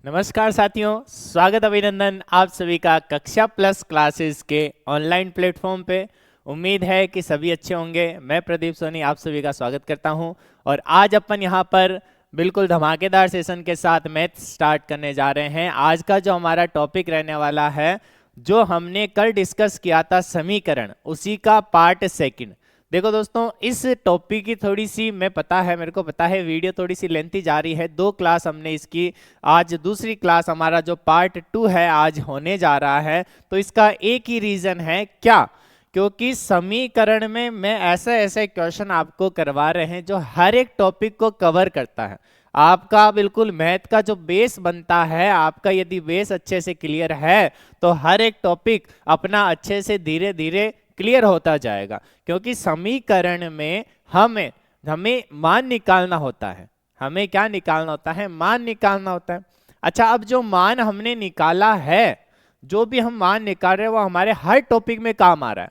नमस्कार साथियों, स्वागत अभिनंदन आप सभी का कक्षा प्लस क्लासेस के ऑनलाइन प्लेटफॉर्म पे। उम्मीद है कि सभी अच्छे होंगे। मैं प्रदीप सोनी आप सभी का स्वागत करता हूं और आज अपन यहां पर बिल्कुल धमाकेदार सेशन के साथ मैथ स्टार्ट करने जा रहे हैं। आज का जो हमारा टॉपिक रहने वाला है, जो हमने कल डिस्कस किया था समीकरण, उसी का पार्ट सेकंड। देखो दोस्तों, इस टॉपिक की थोड़ी सी मेरे को पता है वीडियो थोड़ी सी लेंथी जा रही है। 2 क्लास हमने इसकी, आज दूसरी क्लास हमारा जो पार्ट 2 है आज होने जा रहा है। तो इसका एक ही रीजन है, क्या? क्योंकि समीकरण में मैं ऐसे ऐसे क्वेश्चन आपको करवा रहे हैं जो हर एक टॉपिक को कवर करता है। आपका बिल्कुल मैथ का जो बेस बनता है, आपका यदि बेस अच्छे से क्लियर है तो हर एक टॉपिक अपना अच्छे से धीरे धीरे क्लियर होता जाएगा। क्योंकि समीकरण में हमें मान निकालना होता है। हमें क्या निकालना होता है? मान निकालना होता है। अच्छा, अब जो मान हमने निकाला है, जो भी हम मान निकाल रहे हैं, वो हमारे हर टॉपिक में काम आ रहा है।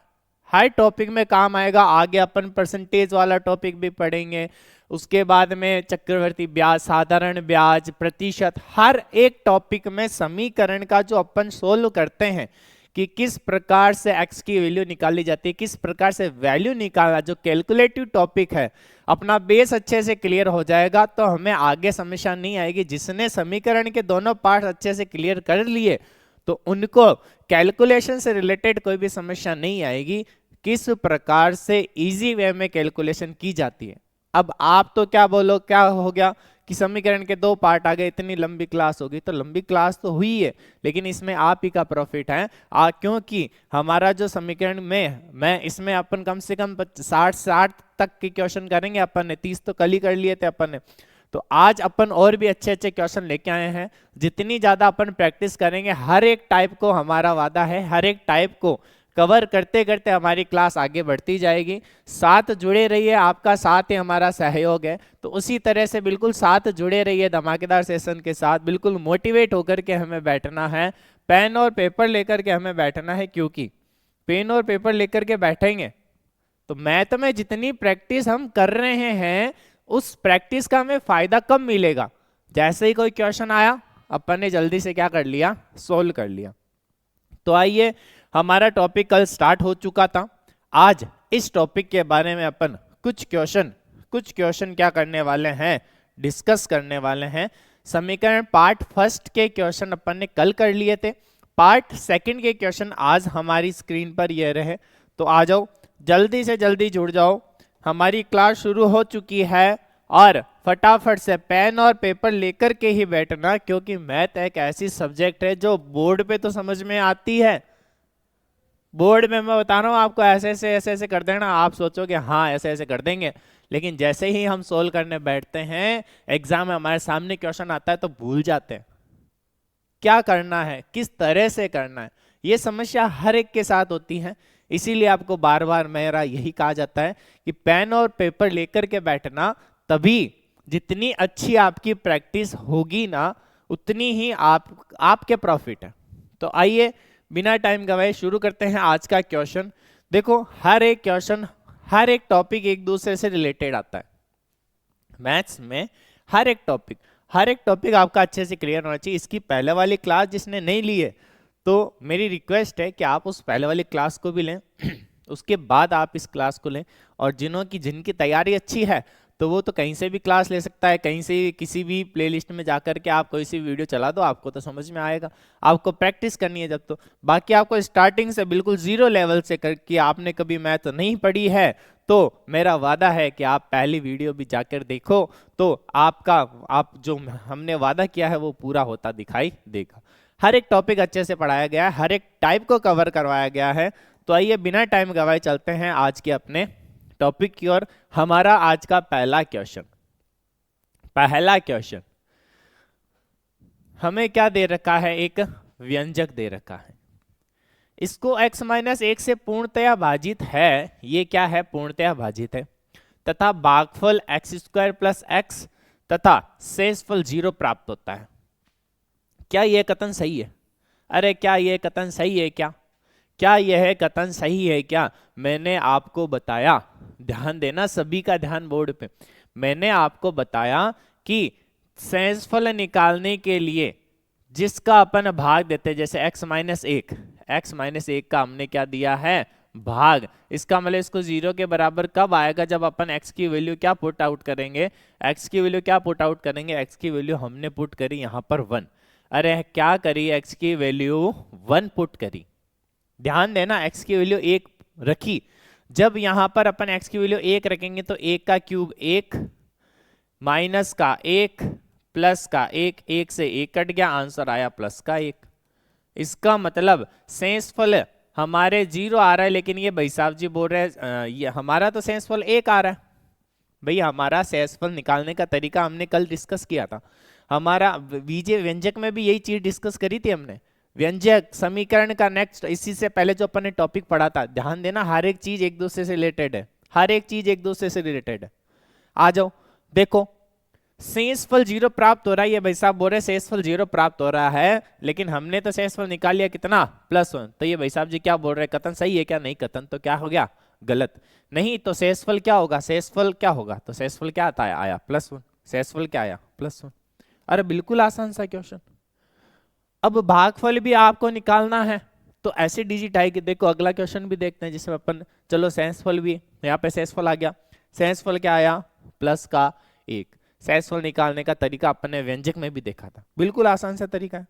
हर टॉपिक में काम आएगा। आगे अपन परसेंटेज वाला टॉपिक भी पढ़ेंगे, उसके बाद में चक्रवर्ती ब्याज, साधारण ब्याज, प्रतिशत, हर एक टॉपिक में समीकरण का जो अपन सोल्व करते हैं कि किस प्रकार से x की वैल्यू निकाली जाती है, किस प्रकार से वैल्यू निकालना, जो कैलकुलेटिव टॉपिक है, अपना बेस अच्छे से क्लियर हो जाएगा तो हमें आगे समस्या नहीं आएगी। जिसने समीकरण के दोनों पार्ट अच्छे से क्लियर कर लिए तो उनको कैलकुलेशन से रिलेटेड कोई भी समस्या नहीं आएगी, किस प्रकार से इजी वे में कैलकुलेशन की जाती है। अब आप तो क्या बोलो, क्या हो गया कि समीकरण के 2 पार्ट आ गए, इतनी लंबी क्लास होगी। तो लंबी क्लास तो हुई है, लेकिन इसमें आप ही का प्रॉफिट है। क्योंकि हमारा जो समीकरण में मैं इसमें अपन कम से कम 60 तक के क्वेश्चन करेंगे। अपन ने 30 तो कल ही कर लिए थे अपन ने। तो आज अपन और भी अच्छे अच्छे क्वेश्चन लेके आए हैं। जितनी ज्यादा अपन प्रैक्टिस करेंगे, हर एक टाइप को, हमारा वादा है, हर एक टाइप को कवर करते करते हमारी क्लास आगे बढ़ती जाएगी। साथ जुड़े रहिए, आपका साथ ही हमारा सहयोग है। तो उसी तरह से बिल्कुल साथ जुड़े रहिए धमाकेदार सेशन के साथ। बिल्कुल मोटिवेट होकर के हमें बैठना है, पेन और पेपर लेकर के हमें बैठना है। क्योंकि पेन और पेपर लेकर के बैठेंगे तो मैथ में जितनी प्रैक्टिस हम कर रहे हैं, उस प्रैक्टिस का हमें फायदा कब मिलेगा? जैसे ही कोई क्वेश्चन आया, अपन ने जल्दी से क्या कर लिया? सोल्व कर लिया। तो आइए, हमारा टॉपिक कल स्टार्ट हो चुका था। आज इस टॉपिक के बारे में अपन कुछ क्वेश्चन क्या करने वाले हैं? डिस्कस करने वाले हैं। समीकरण पार्ट फर्स्ट के क्वेश्चन अपन ने कल कर लिए थे। पार्ट सेकंड के क्वेश्चन आज हमारी स्क्रीन पर ये रहे। तो आ जाओ, जल्दी से जल्दी जुड़ जाओ। हमारी क्लास शुरू हो चुकी है और फटाफट से पेन और पेपर लेकर के ही बैठना, क्योंकि मैथ एक ऐसी सब्जेक्ट है जो बोर्ड पे तो समझ में आती है। बोर्ड में मैं बता रहा हूँ आपको, ऐसे ऐसे कर देना, आप सोचोगे हाँ ऐसे ऐसे कर देंगे, लेकिन जैसे ही हम सोल्व करने बैठते हैं, एग्जाम में हमारे सामने क्वेश्चन आता है तो भूल जाते हैं क्या करना है, किस तरह से करना है। ये समस्या हर एक के साथ होती है। इसीलिए आपको बार बार मेरा यही कहा जाता है कि पेन और पेपर लेकर के बैठना, तभी जितनी अच्छी आपकी प्रैक्टिस होगी ना, उतनी ही आपके प्रॉफिट है। तो आइए बिना टाइम गवाए शुरू करते हैं आज का क्वेश्चन। देखो, हर एक क्वेश्चन, हर एक टॉपिक एक दूसरे से रिलेटेड आता है। मैथ्स में हर एक टॉपिक आपका अच्छे से क्लियर होना चाहिए। इसकी पहले वाली क्लास जिसने नहीं ली है, तो मेरी रिक्वेस्ट है कि आप उस पहले वाली क्लास को भी लें उसके बाद आप इस क्लास को लें। और जिनकी तैयारी अच्छी है तो वो तो कहीं से भी क्लास ले सकता है, कहीं से किसी भी प्लेलिस्ट में जाकर के आप कोई सी वीडियो चला दो, आपको तो समझ में आएगा। आपको प्रैक्टिस करनी है जब तो। बाकी आपको स्टार्टिंग से बिल्कुल 0 लेवल से करके, आपने कभी मैथ नहीं पढ़ी है तो मेरा वादा है कि आप पहली वीडियो भी जाकर देखो, तो आप जो हमने वादा किया है वो पूरा होता दिखाई देगा। हर एक टॉपिक अच्छे से पढ़ाया गया है, हर एक टाइप को कवर करवाया गया है। तो आइए बिना टाइम गवाए चलते हैं आज के अपने टॉपिक की ओर। हमारा आज का पहला क्वेश्चन हमें क्या दे रखा है? एक व्यंजक दे रखा है। इसको x-1 से पूर्णतया भाजित है। ये क्या है? पूर्णतया भाजित है। तथा भागफल x² + x तथा शेषफल 0 प्राप्त होता है। क्या यह कथन सही है? अरे क्या यह कथन सही है? क्या यह कथन सही है क्या? मैंने आपको बताया, ध्यान देना, सभी का ध्यान बोर्ड पे। मैंने आपको बताया कि शेषफल निकालने के लिए जिसका अपन भाग देते हैं, जैसे x माइनस एक का हमने क्या दिया है, भाग। इसका मतलब इसको 0 के बराबर कब आएगा, जब अपन x की वैल्यू क्या पुट आउट करेंगे, x की वैल्यू क्या पुट आउट करेंगे, x की वैल्यू हमने पुट करी यहाँ पर 1। अरे क्या करी, x की वैल्यू 1 पुट करी। ध्यान देना, x की वैल्यू 1 रखी। जब यहां पर अपन x की वैल्यू 1 रखेंगे तो 1 का क्यूब 1, माइनस का 1, प्लस का 1, 1 से 1 कट गया, आंसर आया प्लस का 1। इसका मतलब शेषफल हमारे 0 आ रहा है, लेकिन ये भाई साहब जी बोल रहे हैं ये हमारा तो शेषफल 1 आ रहा है। भाई हमारा शेषफल निकालने का तरीका हमने कल डिस्कस किया था, हमारा बीजे व्यंजक में भी यही चीज डिस्कस करी थी हमने। व्यंजक समीकरण का नेक्स्ट, इसी से पहले जो अपन ने टॉपिक पढ़ा था, ध्यान देना हर एक चीज एक दूसरे से रिलेटेड है, हर एक चीज एक दूसरे से रिलेटेड है। आ जाओ देखो, शेषफल 0 प्राप्त हो रहा है, ये भाई साहब बोल रहे शेषफल 0 प्राप्त हो रहा है, लेकिन हमने तो शेषफल निकाल लिया कितना, +1। तो ये भाई साहब जी क्या बोल रहे हैं, कथन सही है क्या, नहीं कथन तो क्या हो गया, गलत। नहीं तो शेषफल क्या होगा, शेषफल क्या होगा, तो शेषफल क्या आता है, आया +1। शेषफल क्या आया, +1। अरे बिल्कुल आसान सा क्वेश्चन। अब भागफल भी आपको निकालना है तो ऐसे डिजिट आएगी। देखो अगला क्वेश्चन भी देखते हैं, जिसमें अपन चलो शेषफल भी, यहाँ पे शेषफल आ गया, शेषफल क्या आया, प्लस का 1। शेषफल निकालने का तरीका अपन ने व्यंजक में भी देखा था, बिल्कुल आसान सा तरीका है।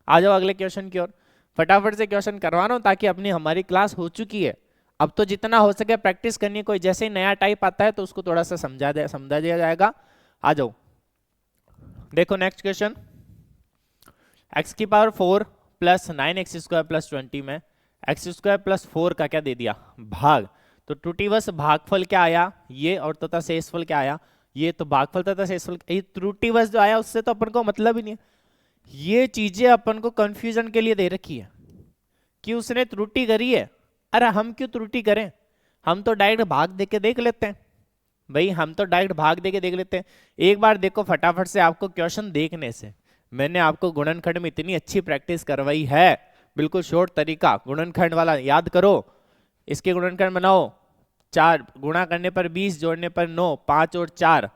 आ जाओ अगले क्वेश्चन की ओर, फटाफट से क्वेश्चन करवा रहा हूं ताकि अपनी हमारी क्लास हो चुकी है, अब तो जितना हो सके प्रैक्टिस करनी है। कोई जैसे ही नया टाइप आता है तो उसको थोड़ा सा समझा दिया जाएगा। आ जाओ देखो नेक्स्ट क्वेश्चन, x की power 4 plus 9x square plus 20 में x स्क्वायर प्लस 4 का क्या दे दिया, भाग। तो त्रुटिवश भागफल क्या आया, ये, और तथा शेषफल क्या आया, ये। तो भागफल तथा शेषफल, ये त्रुटिवश जो आया उससे तो अपन को मतलब ही नहीं है। ये चीजें अपन को कंफ्यूजन के लिए दे रखी है कि उसने त्रुटि करी है। अरे हम क्यों त्रुटि करें, हम तो डायरेक्ट भाग दे के देख लेते हैं भाई, हम तो डायरेक्ट भाग दे के देख लेते हैं। एक बार देखो फटाफट से, आपको क्वेश्चन देखने से मैंने आपको गुणनखंड में इतनी अच्छी प्रैक्टिस करवाई है, बिल्कुल शॉर्ट तरीका गुणनखंड वाला याद करो। इसके गुणनखंड बनाओ, 4 गुणा करने पर 20, जोड़ने पर 9, 5 और 4,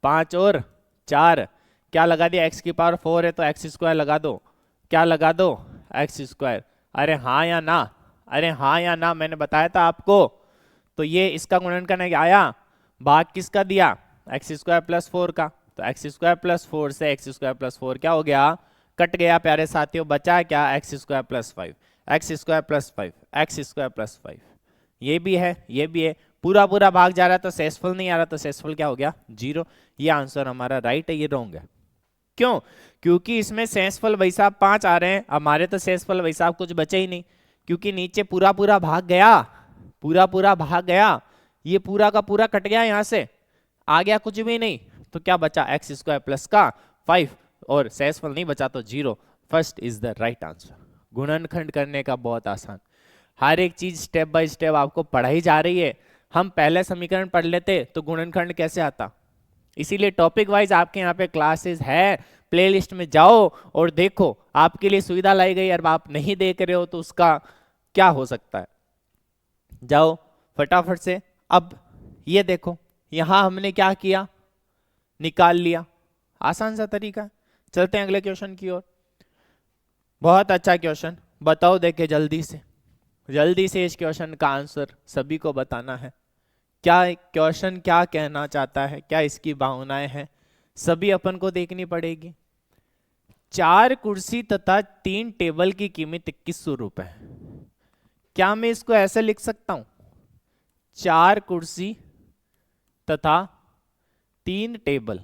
5 और 4 क्या लगा दिया, x की पावर 4 है तो x स्क्वायर लगा दो, क्या लगा दो, x स्क्वायर। अरे हाँ या ना, अरे हाँ या ना, मैंने बताया था आपको। तो ये इसका गुणनखंड आया, भाग किसका दिया, x स्क्वायर प्लस 4 का। तो x स्क्वायर प्लस 4 से x स्क्वायर प्लस 4 क्या हो गया, कट गया प्यारे साथियों, बचा क्या, x square plus 5, x square plus 5, x square plus 5। ये भी है, ये भी है, पूरा पूरा भाग जा रहा है तो शेषफल नहीं आ रहा, तो शेषफल क्या हो गया, 0। ये आंसर हमारा राइट है, ये रॉन्ग है। क्यों, क्योंकि इसमें शेषफल भाई साहब 5 आ रहे हैं, हमारे तो शेषफल भाई साहब कुछ बचे ही नहीं, क्योंकि नीचे पूरा पूरा भाग गया, पूरा पूरा भाग गया, ये पूरा का पूरा कट गया, यहां से आ गया कुछ भी नहीं, तो क्या बचा, x स्क्वायर प्लस का 5, और शेषफल नहीं बचा तो 0। First is the right answer. गुणनखंड करने का बहुत आसान, हर एक चीज स्टेप बाय स्टेप आपको पढ़ाई जा रही है। हम पहले समीकरण पढ़ लेते तो गुणनखंड कैसे आता, इसीलिए टॉपिक वाइज आपके यहाँ पे क्लासेस है, प्लेलिस्ट में जाओ और देखो, आपके लिए सुविधा लाई गई। और आप नहीं देख रहे हो तो उसका क्या हो सकता है, जाओ फटाफट से। अब ये देखो, यहां हमने क्या किया, निकाल लिया, आसान सा तरीका है। चलते हैं अगले क्वेश्चन की ओर। बहुत अच्छा क्वेश्चन, बताओ देखे जल्दी से इस क्वेश्चन का आंसर सभी को बताना है। क्या क्वेश्चन क्या कहना चाहता है, क्या इसकी भावनाएं हैं, सभी अपन को देखनी पड़ेगी। 4 कुर्सी तथा 3 टेबल की कीमत 2100 रुपए। क्या मैं इसको ऐसे लिख सकता हूं, 4 कुर्सी तथा 3 टेबल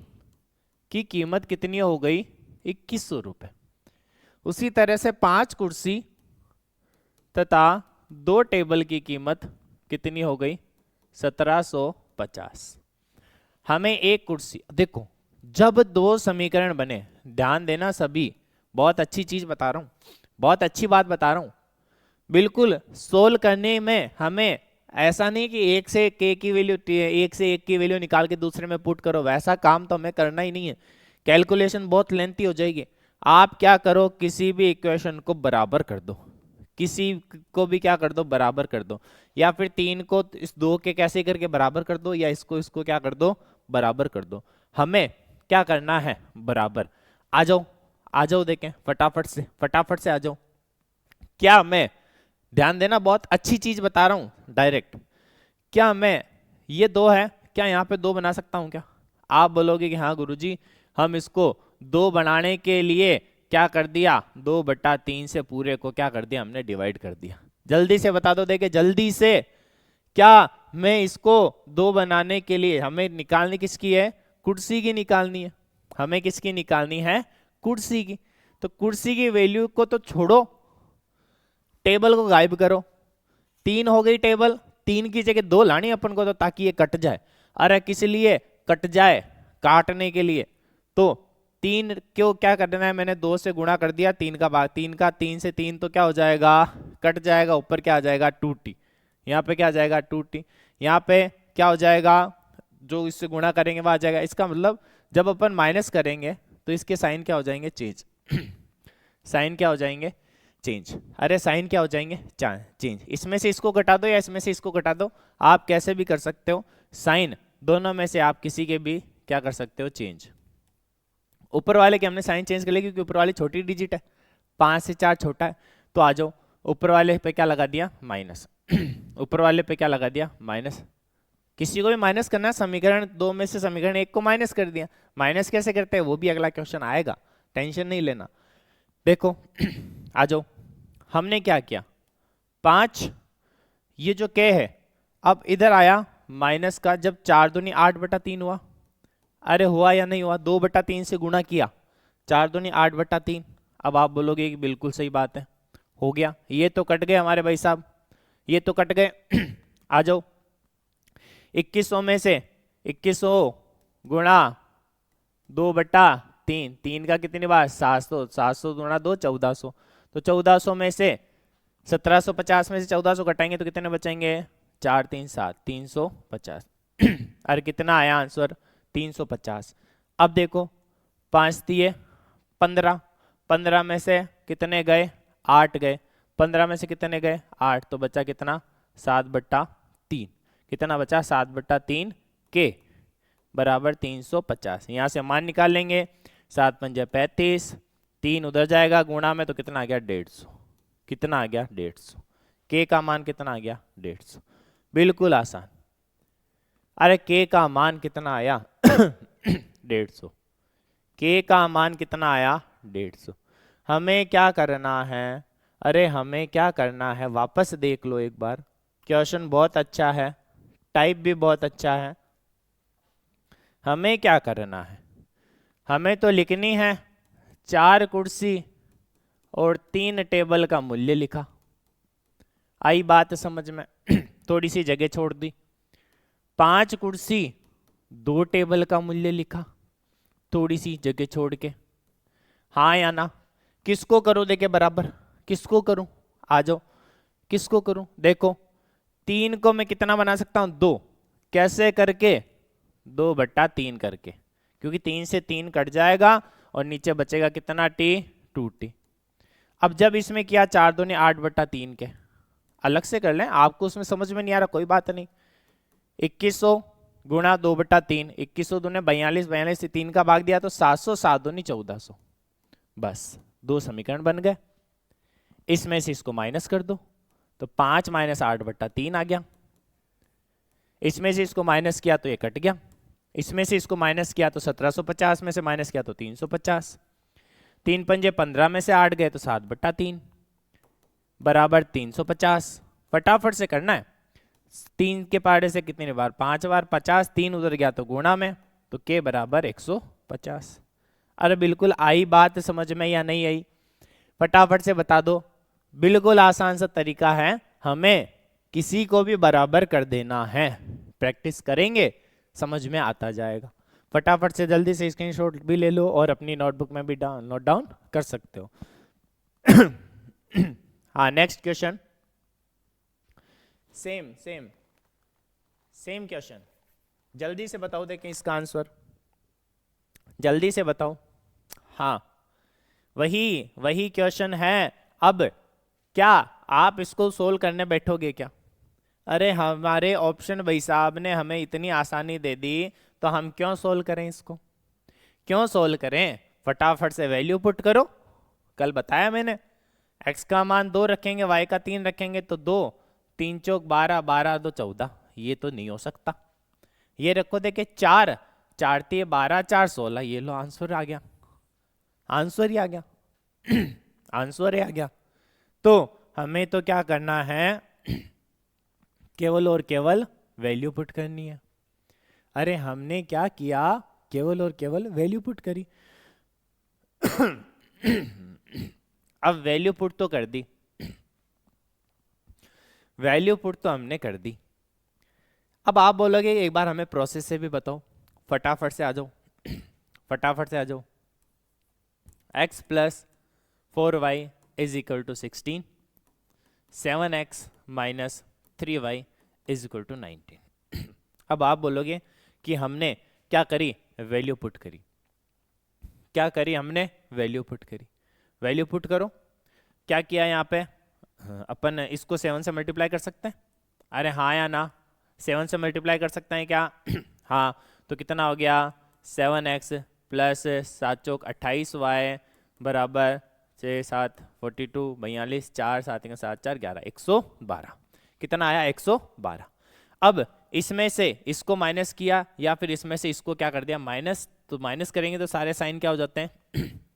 की कीमत कितनी हो गई, 2100 रुपए। उसी तरह से 5 कुर्सी तथा 2 टेबल की कीमत कितनी हो गई, 1750। हमें एक कुर्सी, देखो जब 2 समीकरण बने, ध्यान देना सभी, बहुत अच्छी चीज बता रहा हूं, बहुत अच्छी बात बता रहा हूं। बिल्कुल सोल्व करने में हमें ऐसा नहीं कि एक से एक की वैल्यू निकाल के दूसरे में पुट करो, वैसा काम तो हमें करना ही नहीं है, कैलकुलेशन बहुत लेंथी हो जाएगी। आप क्या करो, किसी भी इक्वेशन को बराबर कर दो, किसी को भी क्या कर दो, बराबर कर दो, या फिर 3 को इस 2 के कैसे करके बराबर कर दो, या इसको क्या कर दो, बराबर कर दो। हमें क्या करना है, बराबर। आ जाओ आ जाओ देखें फटाफट से आ जाओ। क्या मैं, ध्यान देना बहुत अच्छी चीज बता रहा हूं डायरेक्ट, क्या मैं ये 2 है, क्या यहाँ पे 2 बना सकता हूं क्या? आप बोलोगे कि हाँ गुरुजी हम इसको 2 बनाने के लिए क्या कर दिया, 2/3 से पूरे को क्या कर दिया हमने, डिवाइड कर दिया। जल्दी से बता दो देखे जल्दी से, क्या मैं इसको 2 बनाने के लिए हमें निकालनी किसकी है, कुर्सी की निकालनी है, हमें किसकी निकालनी है, कुर्सी की। तो कुर्सी की वैल्यू को तो छोड़ो, टेबल को गायब करो, 3 हो गई टेबल, 3 की जगह 2 लानी अपन को तो, ताकि ये कट जाए। अरे किस लिए कट जाए, काटने के लिए। तो 3 क्यों क्या करना है, मैंने 2 से गुणा कर दिया, 3 का भाग 3 से 3 तो क्या हो जाएगा, कट जाएगा, ऊपर क्या आ जाएगा 2t, यहाँ पे क्या आ जाएगा 2t, यहाँ पे क्या हो जाएगा, जो इससे गुणा करेंगे वह आ जाएगा। इसका मतलब जब अपन माइनस करेंगे तो इसके साइन क्या हो जाएंगे, चेंज साइन क्या हो जाएंगे, चेंज। अरे साइन क्या हो जाएंगे, चेंज। इसमें से इसको घटा दो या इसमें से इसको घटा दो, आप कैसे भी कर सकते हो, साइन दोनों में से आप किसी के भी क्या कर सकते हो, चेंज। ऊपर वाले के हमने साइन चेंज कर लिया क्योंकि ऊपर वाली छोटी डिजिट है, 5 से 4 छोटा है। तो आ जाओ ऊपर वाले पे क्या लगा दिया, माइनस ऊपर वाले पे क्या लगा दिया, माइनस। किसी को भी माइनस करना है, समीकरण 2 में से समीकरण 1 को माइनस कर दिया। माइनस कैसे करते हैं वो भी अगला क्वेश्चन आएगा, टेंशन नहीं लेना। देखो आ जाओ, हमने क्या किया, 5 ये जो k है, अब इधर आया माइनस का, जब 4 दूनी 8/3 हुआ, अरे हुआ या नहीं हुआ, 2/3 से गुणा किया, 4 दूनी 8/3। अब आप बोलोगे कि बिल्कुल सही बात है, हो गया, ये तो कट गए हमारे भाई साहब, ये तो कट गए आ जाओ 2100 में से 2100 गुणा 2/3, 3 का कितनी बार 700, 700 गुणा 2 1400, तो 1400 में से 1750 में से 1400 घटाएंगे तो कितने बचेंगे, 4 3 7 350 अरे कितना आया आंसर, 350। अब देखो 5 दिए 15, 15 में से कितने गए, 8 गए, 15 में से कितने गए 8, तो बचा कितना 7/3, कितना बचा 7/3 के बराबर 350। यहाँ से मान निकाल लेंगे, 7 पंजे 35, 3 उधर जाएगा गुणा में तो कितना आ गया 150, कितना आ गया 150, के का मान कितना आ गया 150, बिल्कुल आसान। अरे के का मान कितना आया 150, के का मान कितना आया 150। हमें क्या करना है, अरे हमें क्या करना है, वापस देख लो एक बार, क्वेश्चन बहुत अच्छा है, टाइप भी बहुत अच्छा है। हमें क्या करना है, हमें तो लिखनी है 4 कुर्सी और 3 टेबल का मूल्य लिखा, आई बात समझ में थोड़ी सी जगह छोड़ दी, 5 कुर्सी 2 टेबल का मूल्य लिखा, थोड़ी सी जगह छोड़ के, हाँ या ना। किसको करूं देखे बराबर, किसको करूं, आ जाओ किसको करूं, देखो 3 को मैं कितना बना सकता हूं 2, कैसे करके 2/3 करके, क्योंकि 3 से 3 कट जाएगा और नीचे बचेगा कितना t 2t। अब जब इसमें किया 4 दूनी 8/3 के, अलग से कर लें, आपको उसमें समझ में नहीं आ रहा कोई बात नहीं, 2100 गुणा 2/3, 2100 दूने 42, 42 से 3 का भाग दिया तो 700, 7 दूनी 1400, बस 2 समीकरण बन गए। इसमें से इसको माइनस कर दो तो 5 - 8/3 आ गया, इसमें से इसको माइनस किया तो ये कट गया, इसमें से इसको माइनस किया तो 1750 में से माइनस किया तो 350, 3 पंजे 15 में से 8 गए तो 7/3 बराबर 350। फटाफट से करना है, 3 के पहाड़े से कितनी बार 5 बार 50, 3 उधर गया तो गुणा में, तो के बराबर 150। अरे बिल्कुल आई बात समझ में या नहीं आई, फटाफट से बता दो। बिल्कुल आसान सा तरीका है, हमें किसी को भी बराबर कर देना है, प्रैक्टिस करेंगे समझ में आता जाएगा। फटाफट से जल्दी से स्क्रीनशॉट भी ले लो और अपनी नोटबुक में भी नोट डाउन कर सकते हो हाँ नेक्स्ट क्वेश्चन, सेम क्वेश्चन, जल्दी से बताओ देखें इसका आंसर, जल्दी से बताओ। हाँ वही क्वेश्चन है। अब क्या आप इसको सोल्व करने बैठोगे क्या, अरे हमारे ऑप्शन भाई साहब ने हमें इतनी आसानी दे दी तो हम क्यों सोल्व करें, इसको क्यों सोल्व करें। फटाफट से वैल्यू पुट करो। कल बताया मैंने, x का मान 2 रखेंगे, y का 3 रखेंगे, तो 2 3 चौक 12, 12 2 14, ये तो नहीं हो सकता। ये रखो देखे 4, 4 3 12, 4 16, ये लो आंसर आ गया, आंसर ही आ गया आंसर ही आ गया। तो हमें तो क्या करना है, केवल और केवल वैल्यू पुट करनी है। अरे हमने क्या किया, केवल और केवल वैल्यू पुट करी अब वैल्यू पुट तो कर दी, वैल्यू पुट तो हमने कर दी। अब आप बोलोगे एक बार हमें प्रोसेस से भी बताओ, फटाफट से आ जाओ फटाफट से आ जाओ। x plus 4y is equal to 16, 7x minus 3y is equal to 19। अब आप बोलोगे कि हमने क्या करी, वैल्यू पुट करी। क्या करी हमने, वैल्यू पुट करी। वैल्यू पुट करो, क्या किया यहाँ पे, अपन इसको 7 से मल्टीप्लाई कर सकते हैं। अरे हाँ या ना, 7 से मल्टीप्लाई कर सकते हैं क्या हाँ, तो कितना हो गया, 7x प्लस 7 चौक 28y बराबर 6 7 42 42, 4 7 7 4 11, 112। कितना आया, 112। अब इसमें से इसको माइनस किया या फिर इसमें से इसको क्या कर दिया, माइनस। तो माइनस करेंगे तो सारे साइन क्या हो जाते हैं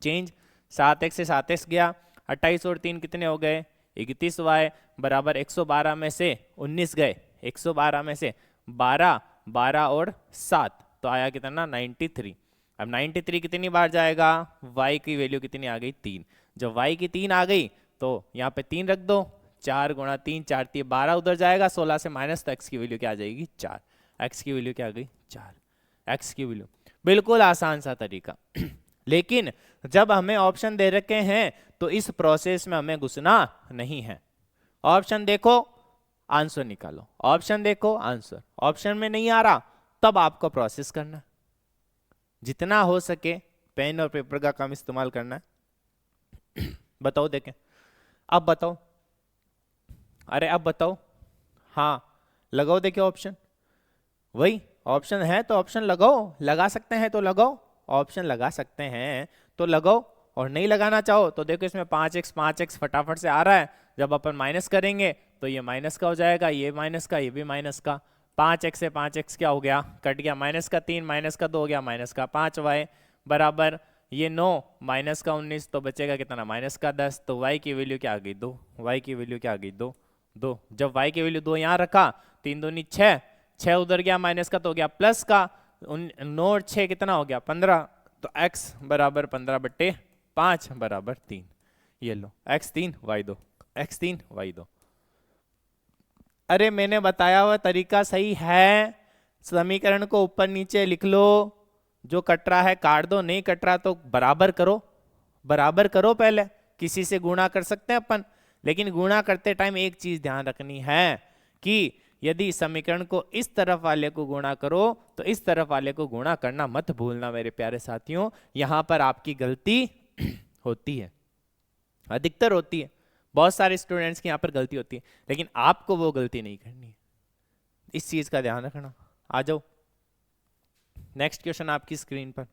चेंज। 7x से 7x गया, 28 और 3 कितने हो गए, 31y बराबर 112 में से 19 गए, 112 में से 12, 12 और 7 तो आया कितना, 93। अब 93 कितनी बार जाएगा, y की वैल्यू कितनी आ गई, 3। जब y की 3 आ गई तो यहाँ पे 3 रख दो, 4 गुणा 3 4 3 12 उधर जाएगा, 16 से माइनस, तो x की वैल्यू क्या आ जाएगी, 4। x की वैल्यू क्या आ गई, 4। x की वैल्यू, बिल्कुल आसान सा तरीका लेकिन जब हमें ऑप्शन दे रखे हैं तो इस प्रोसेस में हमें घुसना नहीं है। ऑप्शन देखो, आंसर निकालो, ऑप्शन देखो, आंसर। ऑप्शन में नहीं आ रहा तब आपको प्रोसेस करना, जितना हो सके पेन और पेपर का कम इस्तेमाल करना है बताओ देखें, अब बताओ, अरे अब बताओ, हाँ लगाओ, देखिए ऑप्शन, वही ऑप्शन है तो ऑप्शन लगाओ, लगा सकते हैं तो लगाओ, ऑप्शन लगा सकते हैं तो लगाओ, और नहीं लगाना चाहो तो देखो इसमें 5x फटाफट से आ रहा है, जब अपन माइनस करेंगे तो ये माइनस का हो जाएगा, ये माइनस का, ये भी माइनस का। 5x से 5x क्या हो गया, कट गया, माइनस का 3 माइनस का 2 हो गया, माइनस का 5y बराबर ये 9 माइनस का 19, तो बचेगा कितना, माइनस का 10। तो y की वैल्यू क्या आ गई, 2। y की वैल्यू क्या आ गई, 2 2। जब y की वैल्यू 2 यहाँ रखा, 3 दूनी 6, 6 उधर गया, माइनस का तो हो गया प्लस का, 9 और 6 कितना हो गया, 15। तो x बराबर 15/5 बराबर 3। ये लो x 3 y 2, x 3 y 2। अरे मैंने बताया हुआ तरीका सही है, समीकरण को ऊपर नीचे लिख लो, जो कट रहा है काट दो, नहीं कट रहा तो बराबर करो, बराबर करो। पहले किसी से गुणा कर सकते हैं अपन, लेकिन गुणा करते टाइम एक चीज ध्यान रखनी है कि यदि समीकरण को इस तरफ वाले को गुणा करो तो इस तरफ वाले को गुणा करना मत भूलना मेरे प्यारे साथियों, यहां पर आपकी गलती होती है, अधिकतर होती है, बहुत सारे स्टूडेंट्स की यहाँ पर गलती होती है, लेकिन आपको वो गलती नहीं करनी है, इस चीज का ध्यान रखना। आ जाओ नेक्स्ट क्वेश्चन आपकी स्क्रीन पर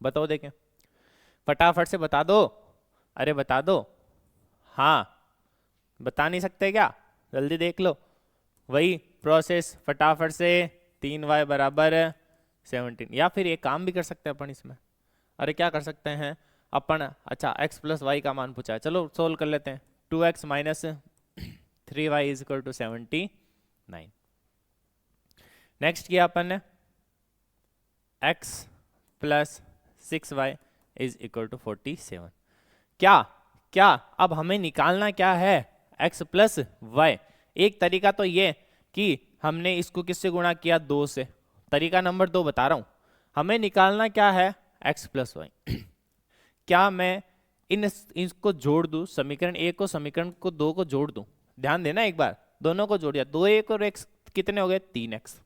बताओ, देखें फटाफट से बता दो, अरे बता दो, हाँ बता नहीं सकते क्या, जल्दी देख लो, वही प्रोसेस फटाफट से। 3y बराबर 17, या फिर एक काम भी कर सकते हैं अपन इसमें, अरे क्या कर सकते हैं अपन, अच्छा x प्लस वाई का मान पूछा है, चलो सोल्व कर लेते हैं। 2x minus 3y is equal to 79। Next किया अपन ने x plus 6y is equal to 47। क्या क्या अब हमें निकालना क्या है, x प्लस वाई। एक तरीका तो ये कि हमने इसको किससे गुणा किया, 2 से, तरीका नंबर 2 बता रहा हूं, हमें निकालना क्या है, x प्लस वाई। क्या मैं इसको जोड़ दूं, समीकरण 1 को समीकरण को 2 को जोड़ दूं, ध्यान देना एक बार, दोनों को जोड़ दिया, 2x और x कितने हो गए, 3x,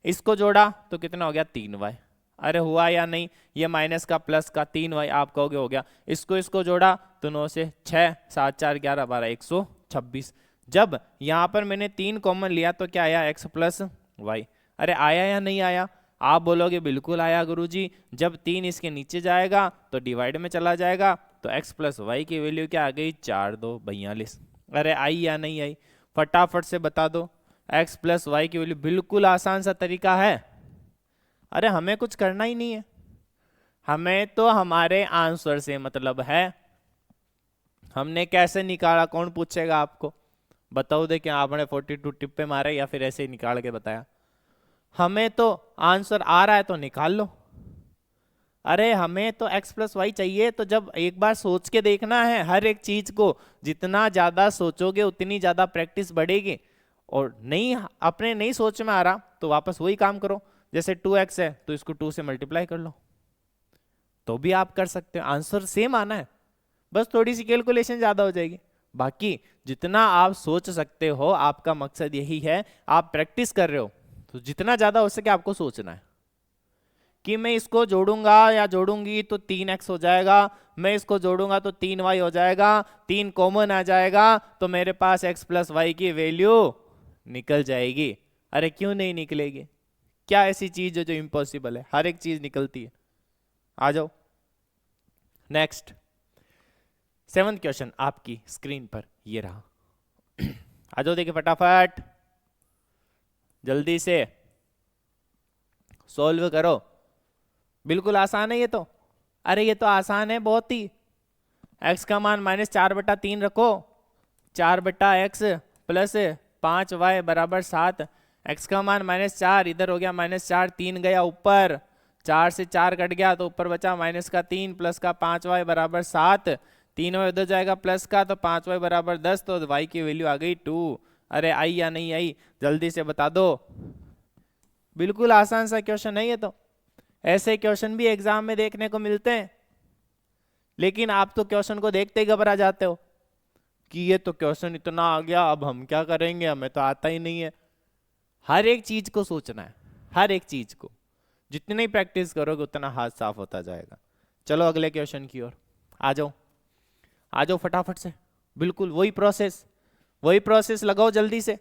इसको जोड़ा तो कितना हो गया, 3y। अरे हुआ या नहीं, ये माइनस का प्लस का 3y आप कहोगे हो गया, इसको जोड़ा तो 9 से 6 7 4 11 12 126। जब यहाँ पर मैंने 3 कॉमन लिया तो क्या आया, x प्लस वाई। अरे आया या नहीं आया, आप बोलोगे बिल्कुल आया गुरुजी, जब 3 इसके नीचे जाएगा तो डिवाइड में चला जाएगा, तो x प्लस वाई की वैल्यू क्या आ गई, 4 2 42। अरे आई या नहीं आई, फटाफट से बता दो। x प्लस वाई की वैल्यू, बिल्कुल आसान सा तरीका है। अरे हमें कुछ करना ही नहीं है, हमें तो हमारे आंसर से मतलब है। हमने कैसे निकाला, कौन पूछेगा आपको, बताओ दे क्या आपने 42 टिप पे मारा या फिर ऐसे ही निकाल के बताया। हमें तो आंसर आ रहा है तो निकाल लो। अरे हमें तो x प्लस वाई चाहिए, तो जब एक बार सोच के देखना है हर एक चीज को, जितना ज्यादा सोचोगे उतनी ज्यादा प्रैक्टिस बढ़ेगी। और नहीं, अपने नहीं सोच में आ रहा तो वापस वही काम करो, जैसे 2x है तो इसको 2 से मल्टीप्लाई कर लो, तो भी आप कर सकते हो, आंसर सेम आना है, बस थोड़ी सी कैलकुलेशन ज्यादा हो जाएगी। बाकी जितना आप सोच सकते हो, आपका मकसद यही है, आप प्रैक्टिस कर रहे हो तो जितना ज्यादा हो सके आपको सोचना है कि मैं इसको जोड़ूंगा या जोड़ूंगी तो 3x हो जाएगा, मैं इसको जोड़ूंगा तो 3y हो जाएगा, 3 कॉमन आ जाएगा तो मेरे पास x प्लस वाई की वैल्यू निकल जाएगी। अरे क्यों नहीं निकलेगी, क्या ऐसी चीज है जो इम्पॉसिबल है, हर एक चीज निकलती है। आ जाओ नेक्स्ट, 7th क्वेश्चन आपकी स्क्रीन पर ये रहा। आ जाओ देखिए फटाफट, जल्दी से सॉल्व करो, बिल्कुल आसान है ये तो। अरे ये तो आसान है बहुत ही, x का मान -4/3 रखो, 4/x प्लस 5y बराबर 7, x का मान -4, इधर हो गया -4, 3 गया ऊपर, 4 से 4 कट गया तो ऊपर बचा -3 प्लस का 5y बराबर 7, 3y उधर जाएगा प्लस का तो 5y बराबर 10, तो y की वैल्यू आ गई 2। अरे आई या नहीं आई, जल्दी से बता दो। बिल्कुल आसान सा क्वेश्चन है ये तो, ऐसे क्वेश्चन भी एग्जाम में देखने को मिलते हैं, लेकिन आप तो क्वेश्चन को देखते ही घबरा जाते हो कि ये तो क्वेश्चन इतना आ गया, अब हम क्या करेंगे, हमें तो आता ही नहीं है। हर एक चीज को सोचना है, हर एक चीज को जितनी प्रैक्टिस करोगे उतना हाथ साफ होता जाएगा। चलो अगले क्वेश्चन की ओर आ जाओ, आ जाओ फटाफट से, बिल्कुल वही प्रोसेस लगाओ जल्दी से,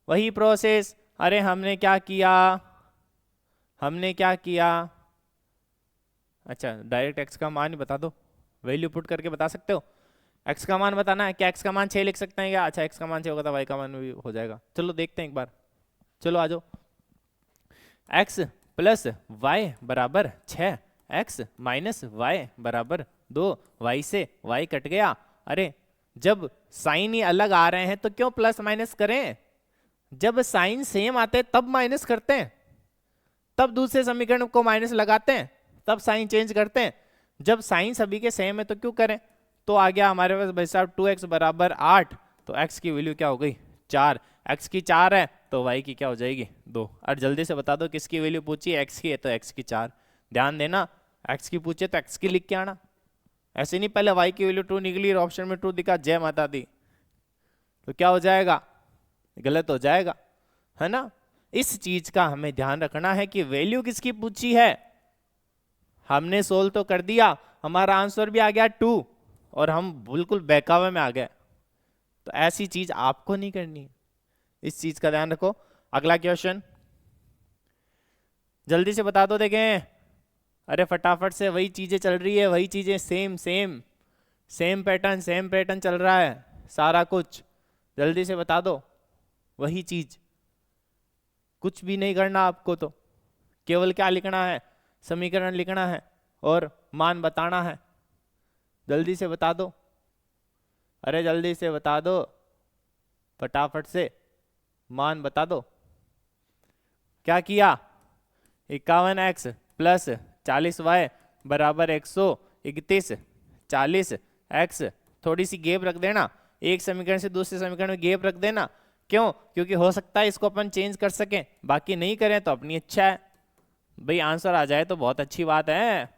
वही प्रोसेस। अरे हमने क्या किया, अच्छा डायरेक्ट x का मान ही बता दो, वैल्यू पुट करके बता सकते हो। x का मान बताना है, क्या x का मान 6 लिख सकते हैं क्या, अच्छा x का मान 6 होगा तो y का मान भी हो जाएगा। चलो देखते हैं एक बार, चलो आ जाओ। x प्लस वाई बराबर 6, x माइनस वाई बराबर 2, y से y कट गया। अरे जब साइन ही अलग आ रहे हैं तो क्यों प्लस माइनस करें, जब साइन सेम आते हैं तब माइनस करते हैं, तब दूसरे समीकरण को माइनस लगाते हैं, तब साइन चेंज करते हैं। जब साइन सभी के सेम है तो क्यों करें। तो आ गया हमारे पास भाई साहब 2x बराबर 8, तो x की वैल्यू क्या हो गई 4, x की 4 है तो y की क्या हो जाएगी 2। और जल्दी से बता दो किसकी वैल्यू पूछी है, x की है तो x की 4, ध्यान देना x की पूछे तो x की लिख के आना, ऐसे नहीं पहले y की वैल्यू 2 निकली और ऑप्शन में 2 दिखा, जय माता दी, तो क्या हो जाएगा, गलत हो जाएगा, है ना। इस चीज का हमें ध्यान रखना है कि वैल्यू किसकी पूछी है। हमने सोल्व तो कर दिया, हमारा आंसर भी आ गया 2 और हम बिल्कुल बहकावे में आ गए, तो ऐसी चीज आपको नहीं करनी, इस चीज का ध्यान रखो। अगला क्वेश्चन जल्दी से बता दो, देखें। अरे फटाफट से, वही चीजें चल रही है, वही चीजें सेम पैटर्न चल रहा है, सारा कुछ जल्दी से बता दो, वही चीज, कुछ भी नहीं करना आपको, तो केवल क्या लिखना है, समीकरण लिखना है और मान बताना है। जल्दी से बता दो, अरे जल्दी से बता दो, फटाफट से मान बता दो। क्या किया, 51x प्लस 40y बराबर 131, 40x, थोड़ी सी गैप रख देना, एक समीकरण से दूसरे समीकरण में गैप रख देना, क्यों, क्योंकि हो सकता है इसको अपन चेंज कर सकें, बाकी नहीं करें तो अपनी इच्छा है। भाई आंसर आ जाए तो बहुत अच्छी बात है।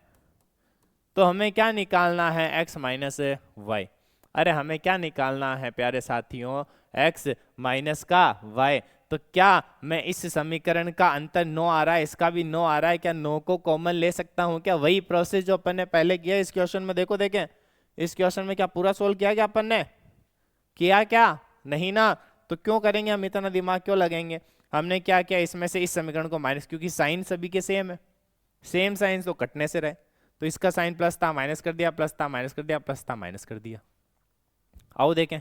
तो हमें क्या निकालना है, x माइनस वाई। अरे हमें क्या निकालना है प्यारे साथियों, x माइनस का y। तो क्या मैं इस समीकरण का अंतर 9 आ रहा है, इसका भी 9 आ रहा है, क्या 9 को कॉमन ले सकता हूं क्या, वही प्रोसेस जो अपन ने पहले किया इस क्वेश्चन में। देखो देखें, इस क्वेश्चन में क्या पूरा सोल्व किया क्या अपन ने, किया क्या नहीं ना, तो क्यों करेंगे हम, इतना दिमाग क्यों लगेंगे। हमने क्या किया, इसमें से इस समीकरण को माइनस, क्योंकि साइन सभी के सेम है, सेम साइन तो कटने से रहे, तो इसका साइन प्लस था माइनस कर दिया, प्लस था माइनस कर दिया, प्लस था माइनस कर दिया। आओ देखें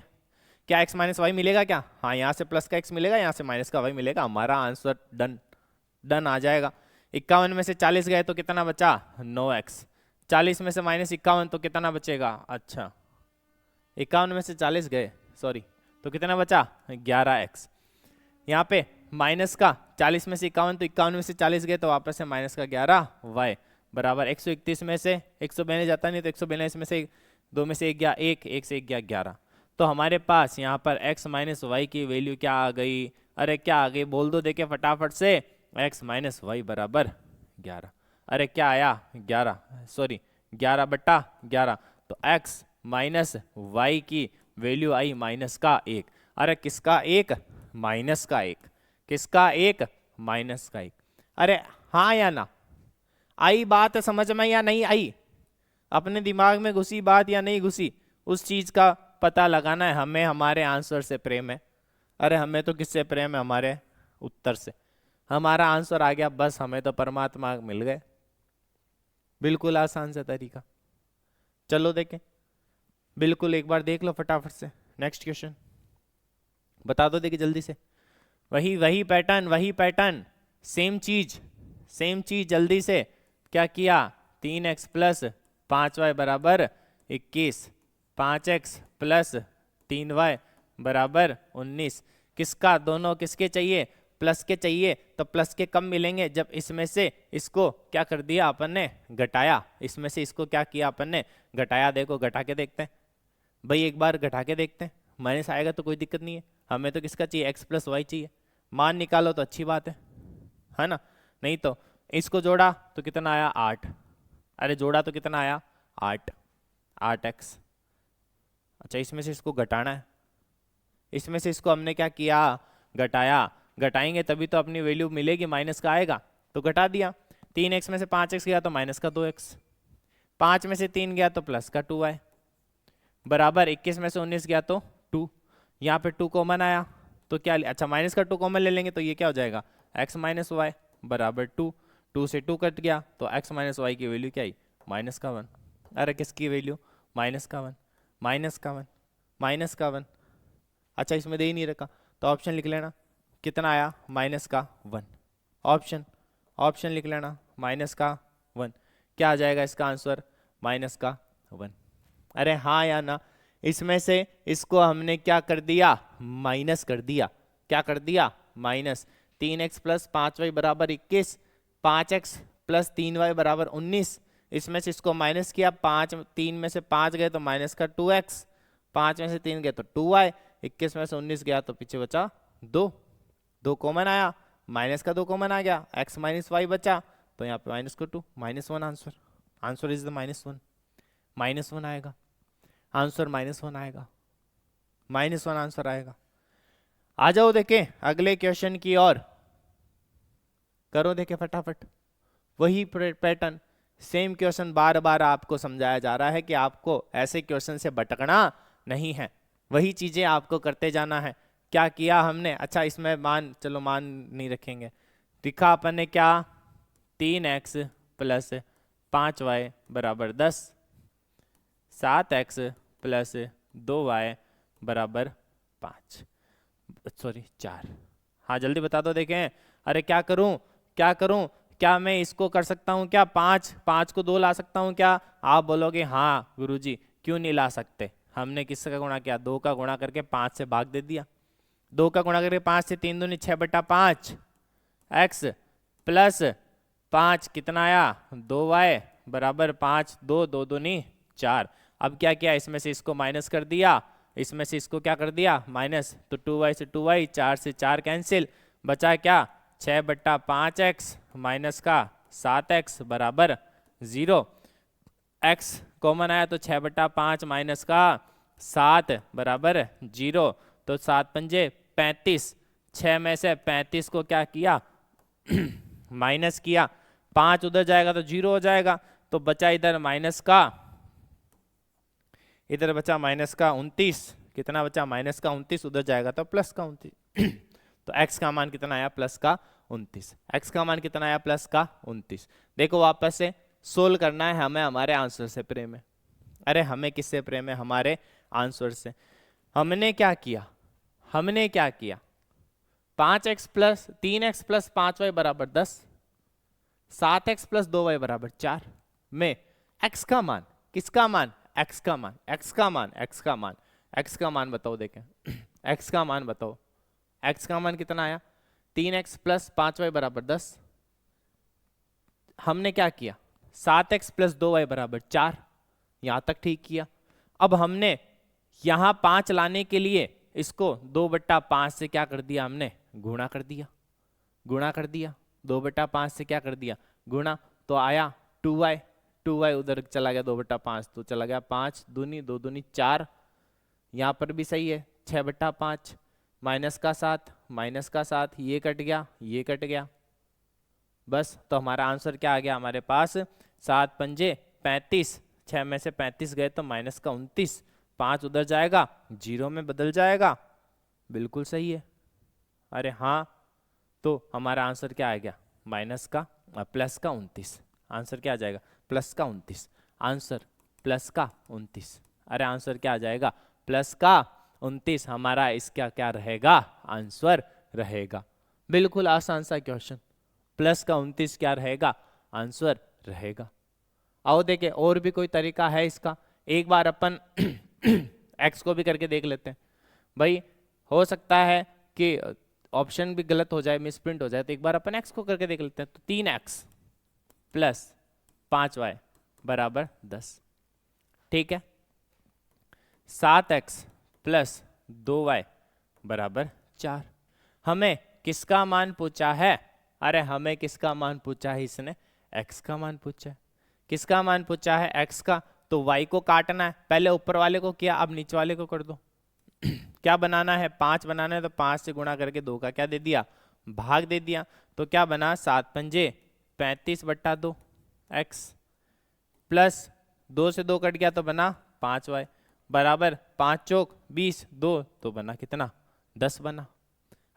क्या x माइनस वाई मिलेगा क्या, हाँ यहाँ से प्लस का x मिलेगा, यहाँ से माइनस का y मिलेगा, हमारा आंसर डन डन आ जाएगा। 51 में से 40 गए तो कितना बचा 9x, 40 में से माइनस 51 तो कितना बचेगा, अच्छा 51 में से 40 गए सॉरी, तो कितना बचा 11x। यहाँ पे माइनस का 40 में से 51 तो 51 में से 40 गए तो वापस से माइनस का 11y बराबर 131 में से 100 बहने जाता नहीं तो 142 में से 2 में से 1 गया 1 से 1 गया 11। तो हमारे पास यहाँ पर x माइनस वाई की वैल्यू क्या आ गई, अरे क्या आ गई बोल दो देखे फटाफट से, x माइनस वाई बराबर 11। अरे क्या आया 11 सॉरी 11/11, तो x माइनस वाई की वैल्यू आई माइनस का 1। अरे किसका 1, माइनस का 1, किसका 1, माइनस का 1। अरे हाँ या ना, आई बात समझ में या नहीं आई, अपने दिमाग में घुसी बात या नहीं घुसी, उस चीज का पता लगाना है हमें। हमारे आंसर से प्रेम है, अरे हमें तो किससे प्रेम है, हमारे उत्तर से। हमारा आंसर आ गया, बस हमें तो परमात्मा मिल गए। बिल्कुल आसान सा तरीका। चलो देखें, बिल्कुल एक बार देख लो फटाफट से। नेक्स्ट क्वेश्चन बता दो देखिए जल्दी से। वही पैटर्न सेम चीज जल्दी से। क्या किया 3x प्लस 5y बराबर 21, 5x प्लस 3y बराबर 19। किसका, दोनों किसके चाहिए, प्लस के चाहिए। तो प्लस के कब मिलेंगे, जब इसमें से इसको क्या कर दिया अपन ने, घटाया। इसमें से इसको क्या किया अपन ने, घटाया। देखो घटा के देखते हैं भाई, एक बार घटा के देखते हैं, माइनस आएगा तो कोई दिक्कत नहीं है। हमें तो किसका चाहिए, x प्लस वाई चाहिए। मान निकालो तो अच्छी बात है ना। नहीं तो इसको जोड़ा तो कितना आया 8, अरे जोड़ा तो कितना आया 8x। अच्छा इसमें से इसको घटाना है, इसमें से इसको हमने क्या किया, घटाया। घटाएंगे तभी तो अपनी वैल्यू मिलेगी, माइनस का आएगा तो घटा दिया। 3x में से 5x गया तो माइनस का 2x, 5 में से 3 गया तो प्लस का 2y बराबर 21 में से 19 गया तो 2। यहाँ पे 2 कॉमन आया तो क्या, अच्छा माइनस का 2 कॉमन ले लेंगे तो ये क्या हो जाएगा x माइनस वाई बराबर 2। 2 से 2 कट गया तो x माइनस वाई की वैल्यू क्या आई, माइनस का 1। अरे किसकी वैल्यू, माइनस का 1, माइनस का 1, माइनस का 1। अच्छा इसमें दे ही नहीं रखा तो ऑप्शन लिख लेना, कितना आया माइनस का 1। ऑप्शन लिख लेना माइनस का 1। क्या आ जाएगा इसका आंसर, माइनस का 1। अरे हाँ या ना, इसमें से इसको हमने क्या कर दिया, माइनस कर दिया। क्या कर दिया, माइनस। 3x प्लस 5y बराबर 21, 5x प्लस 3y बराबर 19। इसमें से इसको माइनस किया, 3 में से 5 गए तो माइनस का 2x, 5 में से 3 गए तो 2y, 21 में से 19 गया तो पीछे बचा 2 कॉमन आया, माइनस का 2 कॉमन आ गया, x माइनस वाई बचा तो यहाँ पे माइनस का 2, -1 आंसर इज द -1 आएगा आंसर, -1 आएगा, -1 आंसर आएगा। आ जाओ देखें अगले क्वेश्चन की ओर, करो देखें फटाफट। वही पैटर्न, सेम क्वेश्चन बार बार आपको समझाया जा रहा है कि आपको ऐसे क्वेश्चन से भटकना नहीं है, वही चीजें आपको करते जाना है। क्या किया हमने, अच्छा इसमें मान, चलो मान नहीं रखेंगे, दिखा अपन ने क्या, 3x प्लस 5y बराबर 10, 7x प्लस 2y बराबर 5, सॉरी 4। हाँ जल्दी बता दो देखें। अरे क्या करूं, क्या मैं इसको कर सकता हूं क्या, 5 को 2 ला सकता हूं क्या। आप बोलोगे हाँ गुरुजी क्यों नहीं ला सकते, हमने किसका गुणा किया, 2 का गुणा करके 5 से भाग दे दिया। 2 का गुणा करके 5 से 3 दूनी 6/5, x प्लस 5 कितना आया 2y बराबर 5, 2 दूनी 4। अब क्या किया, इसमें से इसको माइनस कर दिया, इसमें से इसको क्या कर दिया माइनस, तो 2y से 2y, 4 से 4 कैंसिल, बचा क्या 6/5x माइनस का 7x बराबर 0। x कॉमन आया तो 6/5 माइनस का 7 बराबर 0, तो 7 पंजे 35, 6 में से 35 को क्या किया माइनस किया, 5 उधर जाएगा तो 0 हो जाएगा, तो बचा इधर माइनस का, इधर बचा माइनस का 29, कितना बचा माइनस का 29, उधर जाएगा तो प्लस का 29। तो x का मान कितना आया प्लस का 29। x का मान कितना आया प्लस का 29। देखो वापस से सोल्व करना है हमें हमारे आंसर से प्रेम है। अरे हमें किससे प्रेम है? हमारे आंसर से। हमने क्या किया? हमने क्या किया? 5x plus 3x plus 5y बराबर 10, 7x प्लस 2y बराबर 4 में x का मान, किसका मान? x का मान, x का मान, x का मान, x का मान बताओ देखें x का मान बताओ। x का मान कितना आया? 3x प्लस 5y बराबर 10। हमने क्या किया? 7x प्लस 2y बराबर 4, यहां तक ठीक किया। अब हमने यहां 5 लाने के लिए इसको 2/5 से क्या कर दिया? हमने गुणा कर दिया, गुणा कर दिया। 2/5 से क्या कर दिया? गुणा। तो आया 2y, 2y उधर चला गया 2/5, तो चला गया 5 दूनी 2 दूनी 4। यहाँ पर भी सही है 6/5, माइनस का 7, माइनस का 7, ये कट गया, ये कट गया। बस तो हमारा आंसर क्या आ गया हमारे पास? 7 पंजे 35, 6 में से 35 गए तो माइनस का 29, 5 उधर जाएगा 0 में बदल जाएगा। बिल्कुल सही है। अरे हाँ, तो हमारा आंसर क्या आ गया? माइनस का प्लस का 29। आंसर क्या आ जाएगा? प्लस का 29। आंसर प्लस का 29। अरे आंसर क्या आ जाएगा? प्लस का 29 हमारा इसका क्या रहेगा? आंसर रहेगा। बिल्कुल आसान सा क्वेश्चन। प्लस का 29 क्या रहेगा? आंसर रहेगा। आओ देखें और भी कोई तरीका है इसका। एक बार अपन x को भी करके देख लेते हैं। भाई हो सकता है कि ऑप्शन भी गलत हो जाए, मिसप्रिंट हो जाए, तो एक बार अपन x को करके देख लेते हैं। तो 3x प्लस 5y बराबर 10, ठीक है। 7x प्लस 2y बराबर 4। हमें किसका मान पूछा है? अरे हमें किसका मान पूछा है इसने? x का मान पूछा है। किसका मान पूछा है? x का। तो y को काटना है, पहले ऊपर वाले को किया, अब नीचे वाले को कर दो क्या बनाना है? 5 बनाना है, तो 5 से गुणा करके 2 का क्या दे दिया? भाग दे दिया। तो क्या बना? 7 पंजे 35/2 x प्लस 2 से 2 कट गया तो बना 5y बराबर 5 चौक 20, 2 तो बना कितना? 10 बना।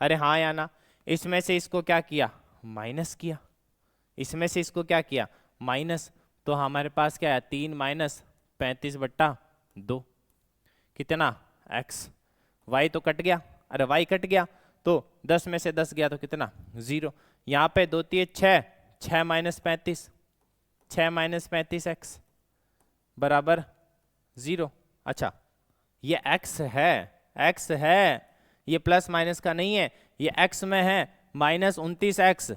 अरे हाँ या ना? इसमें से इसको क्या किया? माइनस किया। इसमें से इसको क्या किया? माइनस। तो हमारे पास क्या है? 3 माइनस 35/2 कितना? x। y तो कट गया, अरे y कट गया, तो 10 में से 10 गया तो कितना? 0। यहाँ पे 2 3 6, 6 माइनस 35, 6 माइनस 35x बराबर 0। अच्छा ये x है, x है, ये प्लस माइनस का नहीं है, ये x में है। माइनस 29x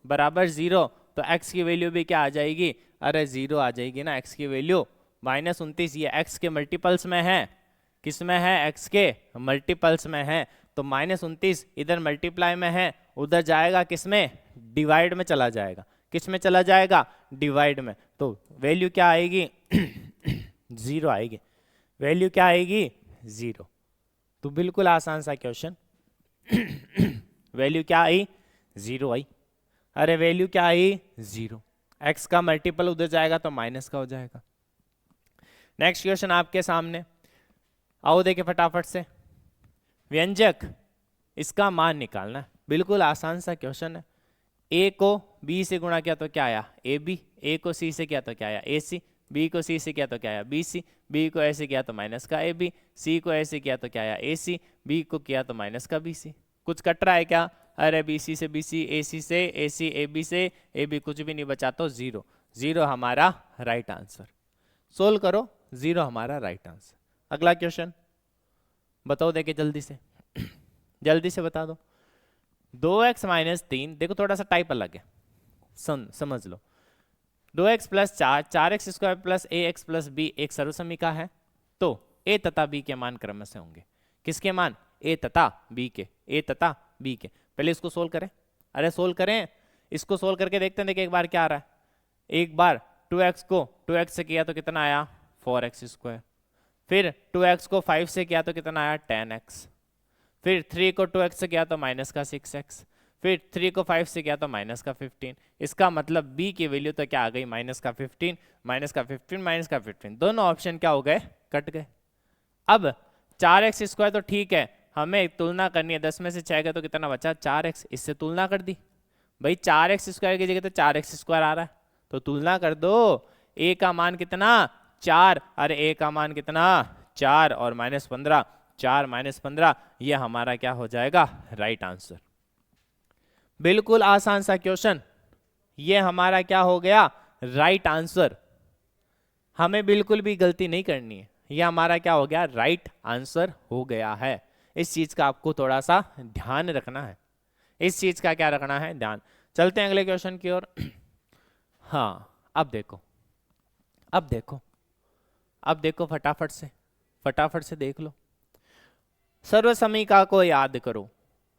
बराबर 0, तो x की वैल्यू भी क्या आ जाएगी? अरे 0 आ जाएगी ना x की वैल्यू। माइनस 29 ये x के मल्टीपल्स में है। किस में है? x के मल्टीपल्स में है। तो माइनस 29 इधर मल्टीप्लाई में है, उधर जाएगा किस में? डिवाइड में चला जाएगा। किस में चला जाएगा? डिवाइड में। तो वैल्यू क्या आएगी? 0 आएगी। वैल्यू क्या आएगी? 0। तो बिल्कुल आसान सा क्वेश्चन वैल्यू क्या आई? 0 आई। अरे वैल्यू क्या आई? 0। x का मल्टीपल उधर जाएगा तो माइनस का हो जाएगा। नेक्स्ट क्वेश्चन आपके सामने, आओ देखें फटाफट से। व्यंजक इसका मान निकालना है। बिल्कुल आसान सा क्वेश्चन है। a को b से गुणा किया तो क्या आया? ab। a को c से किया तो क्या आया? ac। b को c से किया तो क्या आया? bc। b को ऐसे किया तो माइनस का ab। c को ऐसे किया तो क्या आया? ac। b को किया तो माइनस का bc। कुछ कट रहा है क्या? अरे bc से bc, ac से ac, ab से ab, कुछ भी नहीं बचा तो 0। 0 हमारा राइट आंसर। सोल्व करो, 0 हमारा राइट आंसर। अगला क्वेश्चन बताओ देखे जल्दी से जल्दी से बता दो। 2x माइनस 3, देखो थोड़ा सा टाइप अलग है, समझ लो। 2x plus 4, 4x square plus ax plus b एक सर्वसमीका है। तो a तथा b के मान क्रम से होंगे। किसके मान? a तथा b के। a तथा b के। पहले इसको सोल्व करें। अरे सोल्व करें, इसको सोल्व करके देखते हैं। देखिए एक बार क्या आ रहा है। एक बार 2x को 2x से किया तो कितना आया? 4x square. फिर 2x को 5 से किया तो कितना आया? 10x। फिर 3 को 2x से किया तो माइनस का 6x। फिर 3 को 5 से किया तो माइनस का 15। इसका मतलब b की वैल्यू तो क्या आ गई? माइनस का 15, माइनस का 15, माइनस का 15। दोनों ऑप्शन क्या हो गए? कट गए। अब 4x स्क्वायर तो ठीक है, हमें तुलना करनी है, 10 में से 6 का तो कितना बचा 4x, इससे तुलना कर दी भाई, 4x स्क्वायर की जगह तो 4x स्क्वायर आ रहा है, तो तुलना कर दो। a का मान कितना 4, अरे a का मान कितना 4 और -15, 4 -15, ये हमारा क्या हो जाएगा राइट आंसर। बिल्कुल आसान सा क्वेश्चन, ये हमारा क्या हो गया राइट आंसर। हमें बिल्कुल भी गलती नहीं करनी है, ये हमारा क्या हो गया राइट आंसर हो गया है। इस चीज का आपको थोड़ा सा ध्यान रखना है, इस चीज का क्या रखना है ध्यान। चलते हैं अगले क्वेश्चन की ओर। हाँ अब देखो, अब देखो, अब देखो फटाफट से देख लो। सर्वसमीका को याद करो।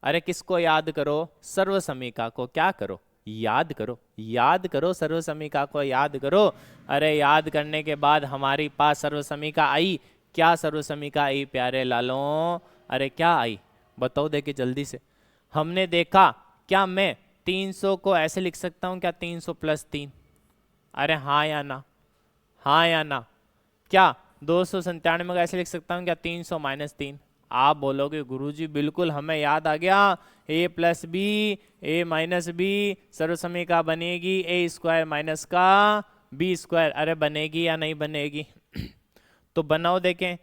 अरे किसको याद करो, सर्वसमीका को क्या करो याद करो, याद करो सर्वसमीका को याद करो। अरे याद करने के बाद हमारे पास सर्वसमीका आई, क्या सर्वसमीका आई प्यारे लालों, अरे क्या आई बताओ, देखिए जल्दी से। हमने देखा क्या मैं 300 को ऐसे लिख सकता हूं क्या 300 + 3, अरे हाँ या ना, हाँ या ना। क्या 297 को ऐसे लिख सकता हूं क्या 300 - 3, आप बोलोगे गुरुजी बिल्कुल हमें याद आ गया, a + b a - b सर्वसमीका बनेगी a² माइनस का b², अरे बनेगी या नहीं बनेगी तो बनाओ देखें,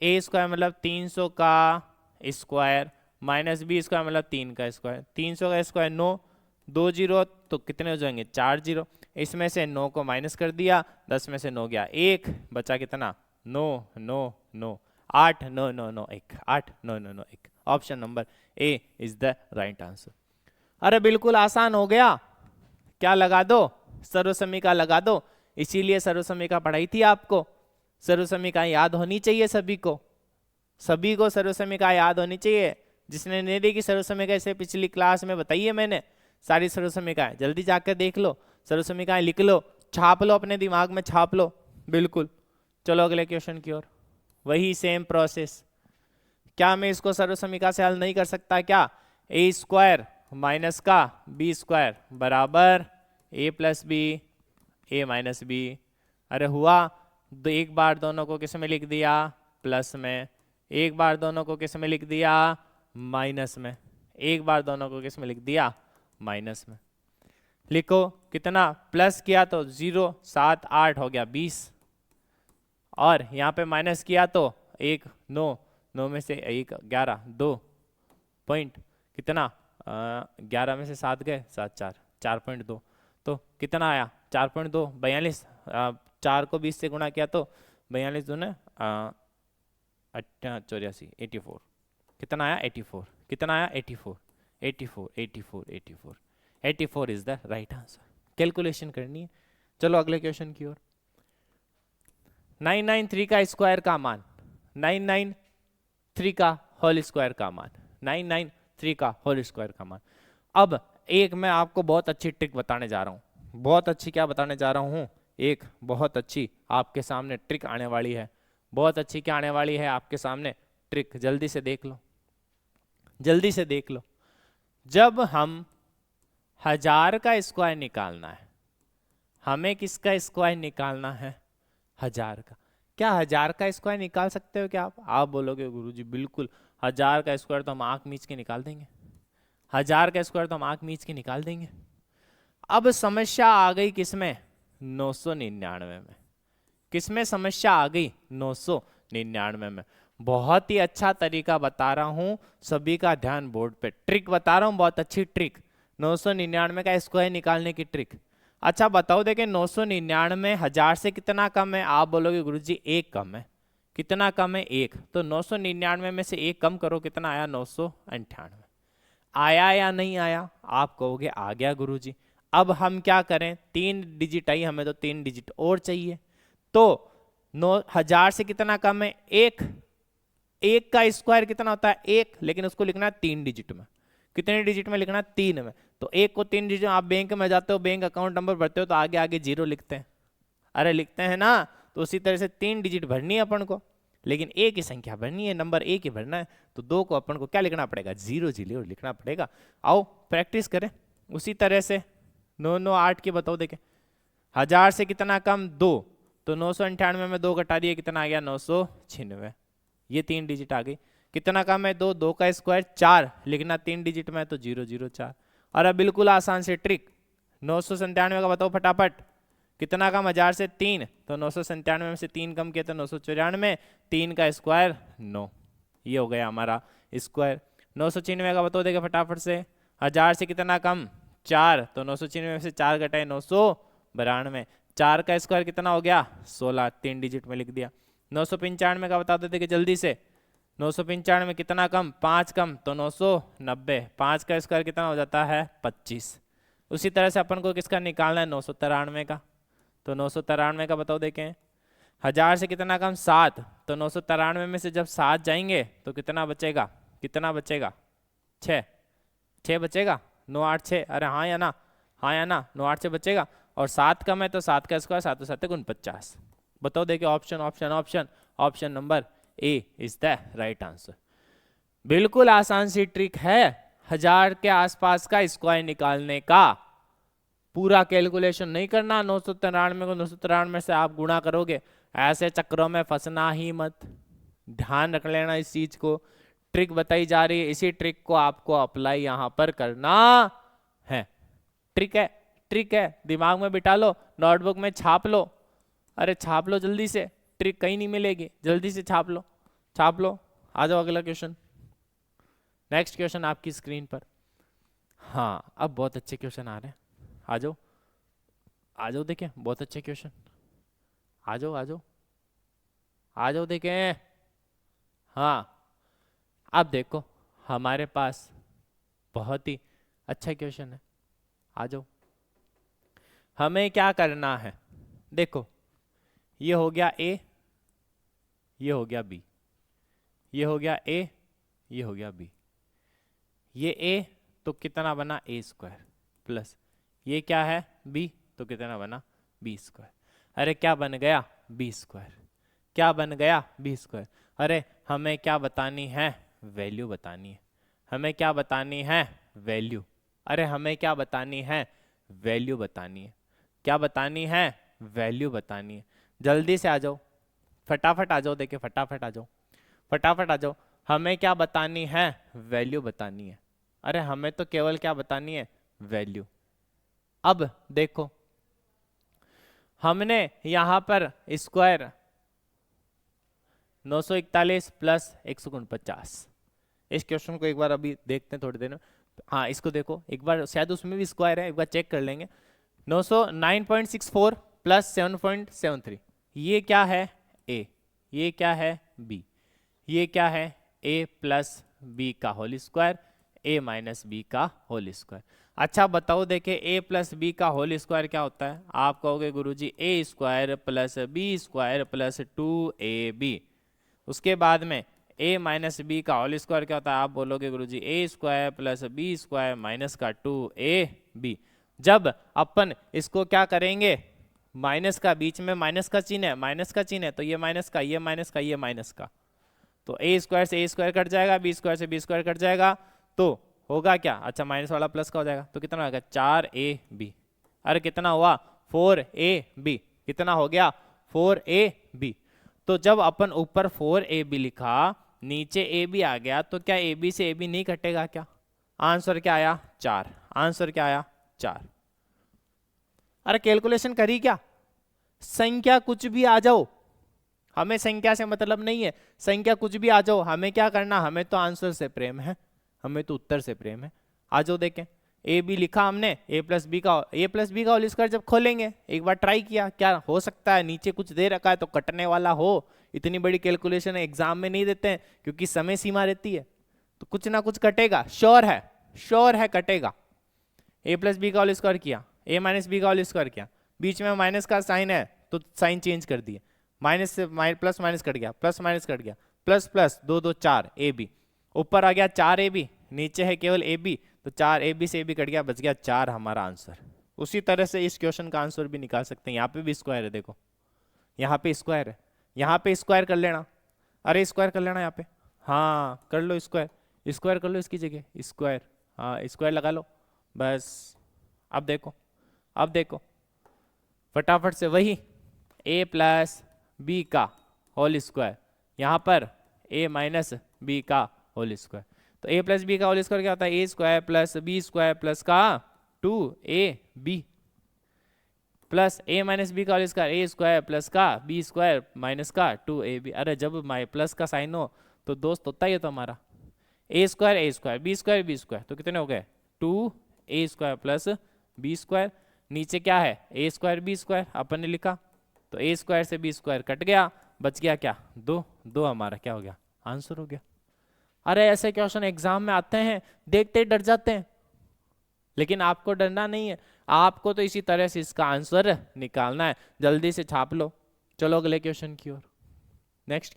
a² मतलब 300 का स्क्वायर माइनस b² मतलब 3 का स्क्वायर, 300 का स्क्वायर 9, 2 0 तो कितने हो जाएंगे 4 0, इसमें से 9 को माइनस कर दिया, 10 में से 9 गया 1, बचा कितना 9 9 9 8 9 9 9 1 8 9 9 9 1, option number A is the right answer. अरे बिल्कुल आसान हो गया, क्या लगा दो सर्वसमीका लगा दो, इसीलिए सर्वसमीका पढ़ाई थी आपको। सर्वसमीका याद होनी चाहिए सभी को, सभी को सर्वसमीका याद होनी चाहिए। जिसने नहीं देखी सर्वसमीका इसे पिछली क्लास में बताइए मैंने, सारी सर्वसमीकाएं जल्दी जाकर देख लो, सर्वसमीकाएं लिख लो, छाप लो, अपने दिमाग में छाप लो बिल्कुल। चलो अगले क्वेश्चन की ओर, वही सेम प्रोसेस। क्या मैं इसको सर्वसमीका से हल नहीं कर सकता क्या, a² माइनस का b² बराबर a + b a - b, अरे हुआ एक बार दोनों को किस में लिख दिया प्लस में, एक बार दोनों को किस में लिख दिया माइनस में, एक बार दोनों को किस में लिख दिया माइनस में। लिखो कितना प्लस किया तो 0 7 8 हो गया 20, और यहाँ पे माइनस किया तो 1 9 9 में से 1 11 2 पॉइंट कितना 11 में से 7 गए 7 4 4.2, तो कितना आया 4.2 42, 4 को 20 से गुणा किया तो 42 दूने 84 84, कितना आया 84, कितना आया 84 84 84 84 84 is the right answer. Calculation करनी है। चलो अगले क्वेश्चन की ओर। 993 का स्क्वायर का मान, 993 का होल स्क्वायर का मान, 993 का होल स्क्वायर का मान। अब एक मैं आपको बहुत अच्छी ट्रिक बताने जा रहा हूँ, बहुत अच्छी क्या बताने जा रहा हूँ, एक बहुत अच्छी आपके सामने ट्रिक आने वाली है, बहुत अच्छी क्या आने वाली है आपके सामने ट्रिक, जल्दी से देख लो, जल्दी से देख लो। जब हम 1000 का स्क्वायर निकालना है, हमें किसका स्क्वायर निकालना है 1000 का। क्या 1000 का स्क्वायर निकाल सकते हो क्या आप बोलोगे गुरुजी बिल्कुल 1000 का स्क्वायर तो हम आंख मीच के निकाल देंगे, 1000 का स्क्वायर तो हम आंख मीच के निकाल देंगे। अब समस्या आ गई किसमें 999 में, किसमें समस्या आ गई 999 में। बहुत ही अच्छा तरीका बता रहा हूं, सभी का ध्यान बोर्ड पे, ट्रिक बता रहा हूं बहुत अच्छी ट्रिक, 999 का स्क्वायर निकालने की ट्रिक। अच्छा बताओ देखें 999 1000 से कितना कम है, आप बोलोगे गुरुजी 1 कम है, कितना कम है 1, तो 999 में से 1 कम करो, कितना आया 998, आया या नहीं आया, आप कहोगे आ गया गुरुजी। अब हम क्या करें, 3 डिजिट आई, हमें तो 3 डिजिट और चाहिए, तो 1000 से कितना कम है 1, 1 का स्क्वायर कितना होता है 1, लेकिन उसको लिखना है 3 डिजिट में, कितने डिजिट में लिखना है 3 में, तो 1 को 3 डिजिट, आप बैंक में जाते हो बैंक अकाउंट नंबर भरते हो तो आगे आगे 0 लिखते हैं, अरे लिखते हैं ना, तो उसी तरह से 3 डिजिट भरनी है अपन को, लेकिन एक ही संख्या भरनी है, नंबर एक ही भरना है, तो 2 को अपन को क्या लिखना पड़ेगा 0 0 लिखना पड़ेगा। आओ प्रैक्टिस करें उसी तरह से। 9 9 8 के बताओ देखें, 1000 से कितना कम 2, तो 998 में 2 घटा दिए कितना आ गया 996, ये 3 डिजिट आ गई, कितना कम है 2, 2 का स्क्वायर 4, लिखना 3 डिजिट में तो 0 0 4। और अब बिल्कुल आसान से ट्रिक, 997 का बताओ फटाफट, कितना कम 1000 से 3, तो 997 में से 3 कम किया तो 994, 3 का स्क्वायर 9, ये हो गया हमारा स्क्वायर। 996 का बताओ देखिए फटाफट से, 1000 से कितना कम 4, तो 996 में से 4 घटाए 992, 4 का स्क्वायर कितना हो गया 16, 3 डिजिट में लिख दिया। 995 का बता देते कि जल्दी से, 995 में कितना कम 5 कम तो 990, 5 का स्क्वायर कितना हो जाता है 25। उसी तरह से अपन को किसका निकालना है 993 का, तो 993 का बताओ देखें, 1000 से कितना कम 7, तो 993 में से जब 7 जाएंगे तो कितना बचेगा, कितना बचेगा 6, 6 बचेगा, 9 8 6, अरे हाँ या ना, हाँ या ना, 9 8 से बचेगा, और 7 कम है तो 7 का स्क्वायर 7 7 49। बताओ देखिए option option option, option number A is the right answer. बिल्कुल आसान सी ट्रिक है 1000 के आसपास का स्क्वायर निकालने का, पूरा कैलकुलेशन नहीं करना, 993 को 993 से आप गुणा करोगे, ऐसे चक्रों में फंसना ही मत, ध्यान रख लेना इस चीज को। ट्रिक बताई जा रही है, इसी ट्रिक को आपको अप्लाई यहां पर करना है। ट्रिक है, ट्रिक है, दिमाग में बिठा लो, नोटबुक में छाप लो, अरे छाप लो जल्दी से, ट्रिक कहीं नहीं मिलेगी, जल्दी से छाप लो, छाप लो। आ जाओ अगला क्वेश्चन, नेक्स्ट क्वेश्चन आपकी स्क्रीन पर। हाँ अब बहुत अच्छे क्वेश्चन आ रहे हैं, आ जाओ आ जाओ, देखें बहुत अच्छे क्वेश्चन, आ जाओ आ जाओ आ जाओ देखें। हाँ अब देखो हमारे पास बहुत ही अच्छा क्वेश्चन है, आ जाओ। हमें क्या करना है, देखो ये हो गया ए, ये हो गया बी, ये हो गया ए, ये हो गया बी, ये ए तो कितना बना ए स्क्वायर, प्लस ये क्या है बी तो कितना बना बी स्क्वायर। अरे क्या बन गया बी स्क्वायर, क्या बन गया बी स्क्वायर। अरे हमें क्या बतानी है, वैल्यू बतानी है, हमें क्या बतानी है वैल्यू, अरे हमें क्या बतानी है वैल्यू बतानी है, क्या बतानी है वैल्यू बतानी है। जल्दी से आ जाओ, फटाफट आ जाओ, देखिए फटाफट आ जाओ, फटाफट आ जाओ। हमें क्या बतानी है वैल्यू बतानी है, अरे हमें तो केवल क्या बतानी है वैल्यू। अब देखो हमने यहां पर स्क्वायर 941 प्लस 149, इस क्वेश्चन को एक बार अभी देखते हैं थोड़ी देर में। हाँ इसको देखो एक बार, शायद उसमें भी स्क्वायर है, एक बार चेक कर लेंगे। 909.64 प्लस 7.73, ये क्या है ए, ये क्या है बी, ये क्या है ए प्लस बी का whole square, a minus B का होल स्क्वायर। अच्छा बताओ देखे ए प्लस बी का होल स्क्वायर क्या होता है, आप कहोगे गुरुजी a square plus B square plus 2ab, उसके बाद में a माइनस बी का होल स्क्वायर क्या होता है, आप बोलोगे गुरुजी a square plus B square minus का 2ab। जब अपन इसको क्या करेंगे, माइनस का, बीच में माइनस का चिन्ह है, माइनस का चिन्ह है, तो ये माइनस का, ये माइनस का, ये माइनस का, तो ए स्क्वायर से ए स्क्वायर कट जाएगा, बी स्क्वायर से बी स्क्वायर कट जाएगा, तो होगा क्या, अच्छा माइनस वाला प्लस का हो जाएगा, तो कितना होगा 4ab। अरे कितना हुआ 4ab, कितना हो गया 4ab। तो जब अपन ऊपर 4ab लिखा, नीचे ab आ गया, तो क्या ab से ab नहीं कटेगा क्या, आंसर क्या आया 4, आंसर क्या आया 4। अरे कैलकुलेशन करी क्या, संख्या कुछ भी आ जाओ, हमें संख्या से मतलब नहीं है, संख्या कुछ भी आ जाओ, हमें क्या करना, हमें तो आंसर से प्रेम है, हमें तो उत्तर से प्रेम है। आ जाओ देखें, ए बी लिखा हमने, ए प्लस बी का होल स्क्वायर जब खोलेंगे, एक बार ट्राई किया, क्या हो सकता है नीचे कुछ दे रखा है तो कटने वाला हो, इतनी बड़ी कैलकुलेशन एग्जाम में नहीं देते हैं क्योंकि समय सीमा रहती है, तो कुछ ना कुछ कटेगा, श्योर है कटेगा। ए प्लस बी का होल स्क्वायर किया, ए माइनस बी का होल स्क्वायर किया, बीच में माइनस का साइन है तो साइन चेंज कर दिए, माइनस से प्लस माइनस कट गया, प्लस माइनस कट गया, प्लस प्लस 2 2 4 ए बी, ऊपर आ गया 4ab, नीचे है केवल ab, तो 4ab से ab कट गया, बच गया 4 हमारा आंसर। उसी तरह से इस क्वेश्चन का आंसर भी निकाल सकते हैं, यहाँ पे भी स्क्वायर है, देखो यहाँ पे स्क्वायर है, यहाँ पे स्क्वायर कर लेना, अरे स्क्वायर कर लेना यहाँ पे, हाँ कर लो स्क्वायर, स्क्वायर कर लो इसकी जगह स्क्वायर, हाँ स्क्वायर लगा लो बस। अब देखो फटाफट से वही a प्लस बी का होल स्क्वायर, यहाँ पर a माइनस बी का होल स्क्वायर। तो ए प्लस बी का होल स्क्वायर क्या होता है, a square plus B square plus का 2ab plus a minus B का होल स्क्वायर ए स्क्वायर प्लस का बी स्क्वायर माइनस का 2ab। अरे जब माई प्लस का साइन हो तो दोस्त होता ही है तो हमारा ए स्क्वायर बी स्क्वायर तो कितने हो गए 2a square plus B square. नीचे क्या है a square B square upon ने लिखा, तो ए स्क्वायर से बी स्क्वायर कट गया, बच गया क्या 2, 2 हमारा क्या हो गया आंसर हो गया। अरे ऐसे क्वेश्चन एग्जाम में आते हैं, देखते ही डर जाते हैं, लेकिन आपको डरना नहीं है, आपको तो इसी तरह से इसका आंसर निकालना है। जल्दी से छाप लो। चलो अगले क्वेश्चन की ओर। नेक्स्ट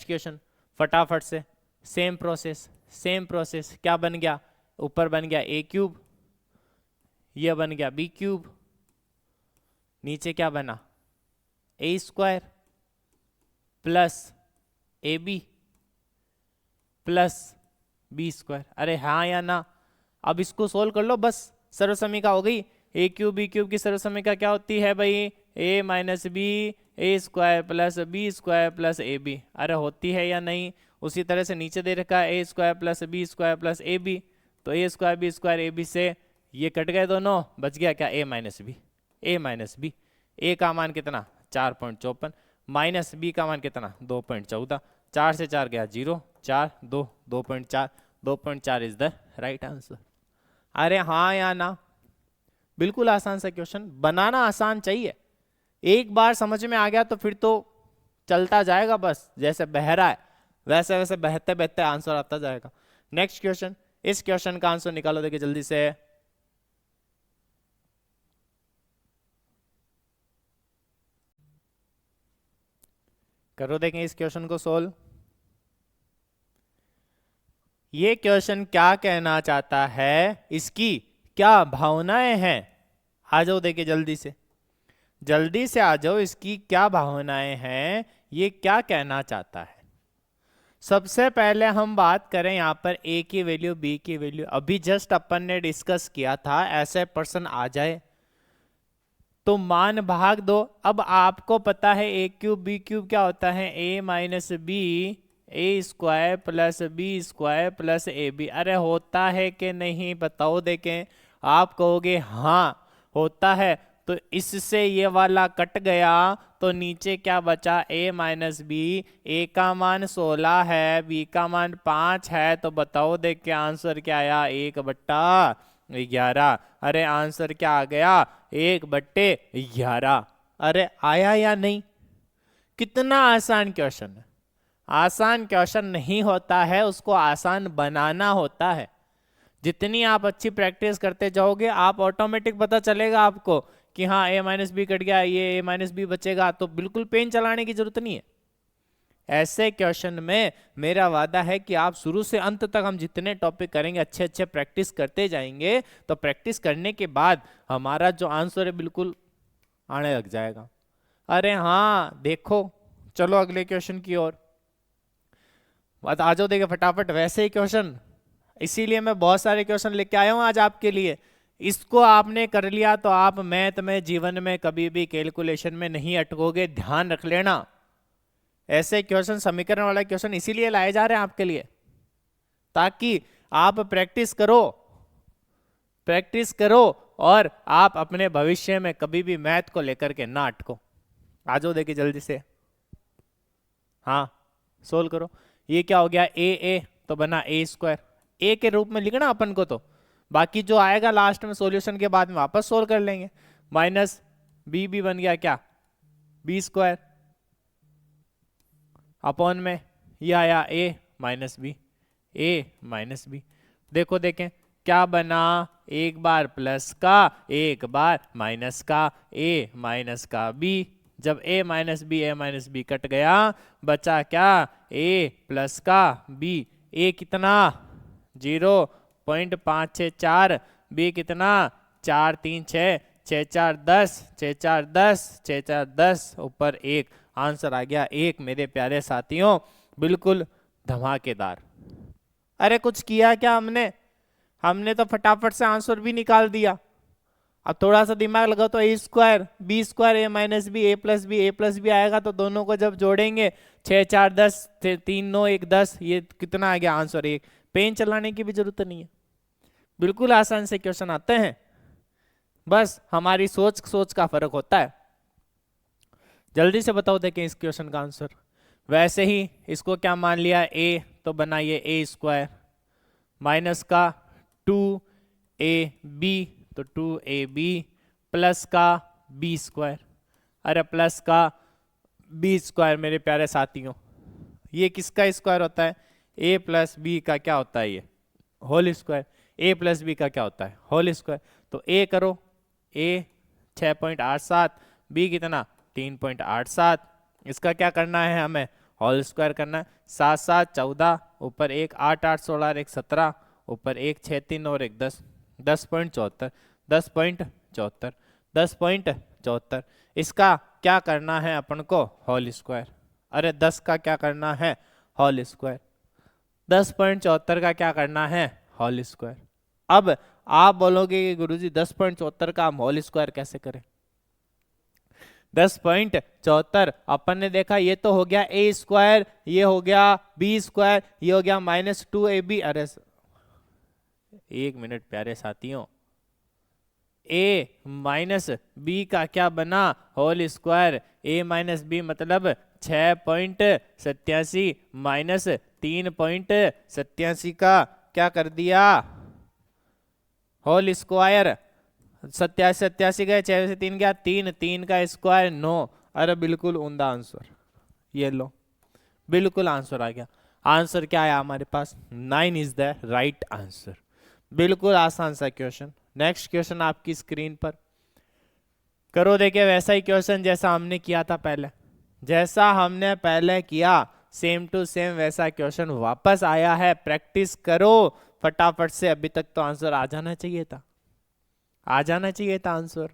क्वेश्चन फटाफट से सेम प्रोसेस क्या बन गया, ऊपर बन गया ए क्यूब, यह बन गया बी क्यूब, नीचे क्या बना a square plus A b plus B square. अरे हाँ या ना, अब इसको सोल्व कर लो, बस सर्वसमीका हो गई। ए क्यूब बी क्यूब की सर्वसमीका क्या होती है भाई, a minus B A square plus B square plus A b. अरे होती है या नहीं। उसी तरह से नीचे दे रखा है a square plus B square plus A b, तो a square B square a b से ये कट गए दोनों, बच गया क्या ए माइनस बी। ए का मान कितना 4.54 माइनस बी का मान कितना 2.14, 4 से 4 गया 0, 4 2 2.4, 2.4 इज द राइट आंसर। अरे हाँ या ना, बिल्कुल आसान सा क्वेश्चन, बनाना आसान चाहिए, एक बार समझ में आ गया तो फिर तो चलता जाएगा, बस जैसे बह रहा है वैसे वैसे बहते बहते आंसर आता जाएगा। नेक्स्ट क्वेश्चन, इस क्वेश्चन का आंसर निकालो, देखिए जल्दी से। करो देखें इस क्वेश्चन को सोल्व। ये क्वेश्चन क्या कहना चाहता है, इसकी क्या भावनाएं हैं, आ जाओ देखिए जल्दी से आ जाओ, इसकी क्या भावनाएं हैं, ये क्या कहना चाहता है। सबसे पहले हम बात करें यहाँ पर ए की वैल्यू बी की वैल्यू, अभी जस्ट अपन ने डिस्कस किया था, ऐसे पर्सन आ जाए तो मान भाग दो। अब आपको पता है ए क्यूब बी क्यूब क्या होता है, a minus B A square plus B square plus A b. अरे होता है कि नहीं बताओ देखें, आप कहोगे हाँ होता है, तो इससे ये वाला कट गया, तो नीचे क्या बचा a माइनस बी, ए का मान 16 है, बी का मान 5 है, तो बताओ देख के आंसर क्या आया 1/11। अरे आंसर क्या आ गया 1/11। अरे आया या नहीं, कितना आसान क्वेश्चन है। आसान क्वेश्चन नहीं होता है, उसको आसान बनाना होता है। जितनी आप अच्छी प्रैक्टिस करते जाओगे, आप ऑटोमेटिक पता चलेगा आपको कि हाँ ए माइनस बी कट गया, ये ए माइनस बी बचेगा, तो बिल्कुल पेन चलाने की जरूरत नहीं है। ऐसे क्वेश्चन में मेरा वादा है कि आप शुरू से अंत तक हम जितने टॉपिक करेंगे अच्छे अच्छे प्रैक्टिस करते जाएंगे, तो प्रैक्टिस करने के बाद हमारा जो आंसर है बिल्कुल आने लग जाएगा। अरे हाँ देखो, चलो अगले क्वेश्चन की ओर आ जाओ, देखिए फटाफट। वैसे ही क्वेश्चन, इसीलिए मैं बहुत सारे क्वेश्चन लेके आया हूं आज आपके लिए। इसको आपने कर लिया तो आप मैथ में जीवन में कभी भी कैलकुलेशन में नहीं अटकोगे, ध्यान रख लेना। ऐसे क्वेश्चन, समीकरण वाला क्वेश्चन इसीलिए लाए जा रहे हैं आपके लिए, ताकि आप प्रैक्टिस करो और आप अपने भविष्य में कभी भी मैथ को लेकर के ना अटको। आ जाओ देखिए जल्दी से, हाँ सोल्व करो। ये क्या हो गया ए तो बना ए स्क्वायर, ए के रूप में लिखना अपन को, तो बाकी जो आएगा लास्ट में सॉल्यूशन के बाद में वापस सोल्व कर लेंगे। माइनस बी बन गया क्या बी स्क्वायर, अपॉन में ये आया ए माइनस बी। देखो देखें क्या बना, एक बार प्लस का एक बार माइनस का, ए माइनस का बी। जब ए माइनस बी कट गया, बचा क्या ए प्लस का बी। ए कितना 0.564, बी कितना 4 3 6 6 4 10 6 4 10 6 4 10 ऊपर 1, आंसर आ गया 1। मेरे प्यारे साथियों बिल्कुल धमाकेदार। अरे कुछ किया क्या हमने तो फटाफट से आंसर भी निकाल दिया। अब थोड़ा सा दिमाग लगाओ तो a square B square a minus B A plus B आएगा, तो दोनों को जब जोड़ेंगे 6 4 10 3 9 1 10, ये कितना आ गया आंसर 1। पेन चलाने की भी जरूरत नहीं है, बिल्कुल आसान से क्वेश्चन आते हैं, बस हमारी सोच सोच का फर्क होता है। जल्दी से बताओ देखें इस क्वेश्चन का आंसर। वैसे ही इसको क्या मान लिया ए, तो बनाइए ए स्क्वायर माइनस का 2ab, तो 2ab प्लस का बी स्क्वायर, अरे प्लस का बी स्क्वायर मेरे प्यारे साथियों, ये किसका स्क्वायर होता है? ए प्लस बी का क्या होता है? ये whole square. A plus B का क्या होता है? Whole square. तो ए करो, ए 6.87, बी कितना 3.87, इसका क्या करना है हमें? होल स्क्वायर करना है। 7 7 14, ऊपर 1 8 8 16 और 1 17, ऊपर 1 6 3 और 1 10, 10.74 10.74 10.74। इसका क्या करना है अपन को? Whole square. अरे 10 का क्या करना है? Whole square. 10.74 का क्या करना है? Whole square. अब आप बोलोगे कि गुरुजी 10.74 का हम होल स्क्वायर कैसे करें? 10.74 अपन ने देखा ये तो हो गया ए स्क्वायर, ये हो गया बी स्क्वायर, ये हो गया -2ab। अरे 1 मिनट प्यारे साथियों, a माइनस बी का क्या बना? Whole square. a minus B मतलब 6.87 माइनस 3.87 का क्या कर दिया? Whole square. 87 गए, 6 से 3 गया 3, 3 का स्क्वायर 9। अरे बिल्कुल उम्दा आंसर, ये लो बिल्कुल आंसर आ गया। आंसर क्या है हमारे पास? 9 इज द राइट आंसर। बिल्कुल आसान सा क्वेश्चन। नेक्स्ट क्वेश्चन आपकी स्क्रीन पर करो, देखिए वैसा ही क्वेश्चन जैसा हमने किया था पहले, जैसा हमने पहले किया सेम टू सेम वैसा क्वेश्चन वापस आया है। प्रैक्टिस करो फटाफट से, अभी तक तो आंसर आ जाना चाहिए था, आ जाना चाहिए था answer.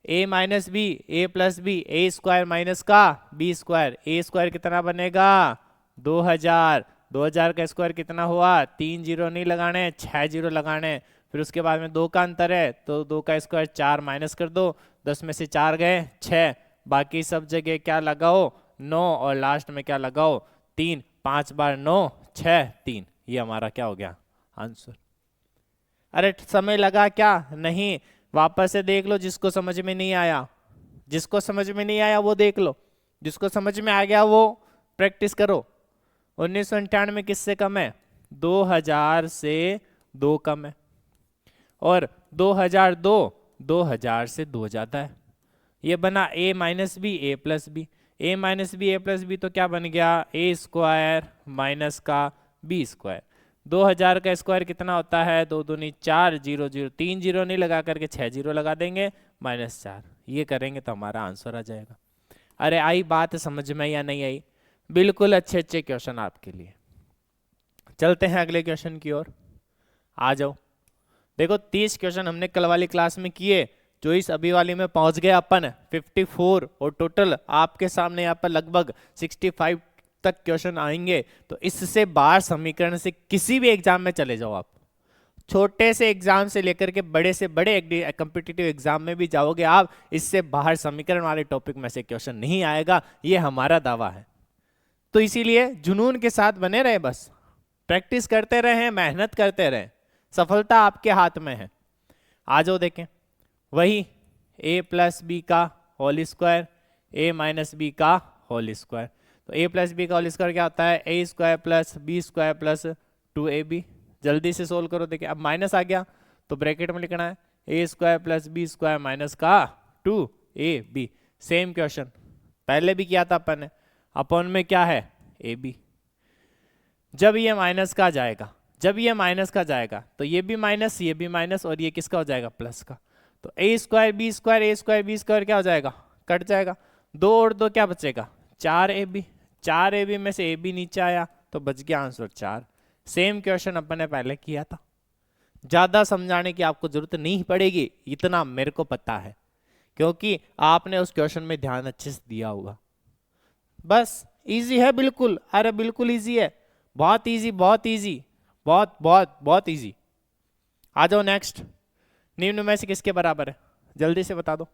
a minus B, A plus B, A square minus का बी स्क्वायर, ए स्क्वायर कितना बनेगा? 2000। 2000 का स्क्वायर कितना हुआ? 3 जीरो नहीं लगाने, 6 जीरो लगाने। फिर उसके बाद में 2 का अंतर है, तो 2 का स्क्वायर 4 माइनस कर दो, 10 में से 4 गए 6, बाकी सब जगह क्या लगाओ? 9, और लास्ट में क्या लगाओ? 3। 5 बार 9 6 3, ये हमारा क्या हो गया? आंसर। अरे समय लगा क्या? नहीं, वापस से देख लो, जिसको समझ में नहीं आया, जिसको समझ में नहीं आया वो देख लो, जिसको समझ में आ गया वो प्रैक्टिस करो। 1998 में किससे कम है? 2000 से 2 कम है, और 2000 से 2 ज्यादा है। ये बना a minus B, A plus B, A minus B, A plus B, तो क्या बन गया? ए स्क्वायर माइनस का बी स्क्वायर। 2000 का स्क्वायर कितना होता है? 2 दूनी 4, 0 0, 3 जीरो नहीं लगा करके 6 जीरो लगा देंगे, -4। ये करेंगे तो हमारा आंसर आ जाएगा। अरे आई बात समझ में या नहीं आई? बिल्कुल अच्छे अच्छे क्वेश्चन आपके लिए। चलते हैं अगले क्वेश्चन की ओर, आ जाओ। देखो 30 क्वेश्चन हमने कल वाली क्लास में किए, जो इस अभी वाली में पहुंच गए अपन 54, और टोटल आपके सामने यहाँ पर लगभग 65 तक क्वेश्चन आएंगे। तो इससे बाहर समीकरण से किसी भी एग्जाम में चले जाओ आप, छोटे से एग्जाम से लेकर के बड़े से बड़े कॉम्पिटिटिव एग्जाम में भी जाओगे आप, इससे बाहर समीकरण वाले टॉपिक में से क्वेश्चन नहीं आएगा, ये हमारा दावा है। तो इसीलिए जुनून के साथ बने रहे, बस प्रैक्टिस करते रहे, मेहनत करते रहे, सफलता आपके हाथ में है। आ जाओ देखें, वही a प्लस बी का whole square, a minus B का होल स्क्वायर। तो a प्लस बी का होल स्क्वायर क्या होता है? a square plus B square plus 2ab। जल्दी से सोल्व करो, देखिए अब माइनस आ गया तो ब्रैकेट में लिखना है a square plus B square minus का 2ab। सेम क्वेश्चन पहले भी किया था अपन ने, अपॉन में क्या है? ab। जब ये माइनस का जाएगा, जब ये माइनस का जाएगा तो ये भी माइनस, ये भी माइनस, और ये किसका हो जाएगा? प्लस का। तो a square B square, A square B square क्या हो जाएगा? कट जाएगा। 2 और 2 क्या बचेगा? 4ab। 4ab में से ab नीचे आया तो बच गया आंसर 4। सेम क्वेश्चन अपन ने पहले किया था, ज्यादा समझाने की आपको जरूरत नहीं पड़ेगी, इतना मेरे को पता है, क्योंकि आपने उस क्वेश्चन में ध्यान अच्छे से दिया होगा। बस इजी है बिल्कुल, अरे बिल्कुल इजी है, बहुत इजी, बहुत इजी, बहुत बहुत बहुत इजी। आ जाओ नेक्स्ट। निम्न में से किसके बराबर है, जल्दी से बता दो।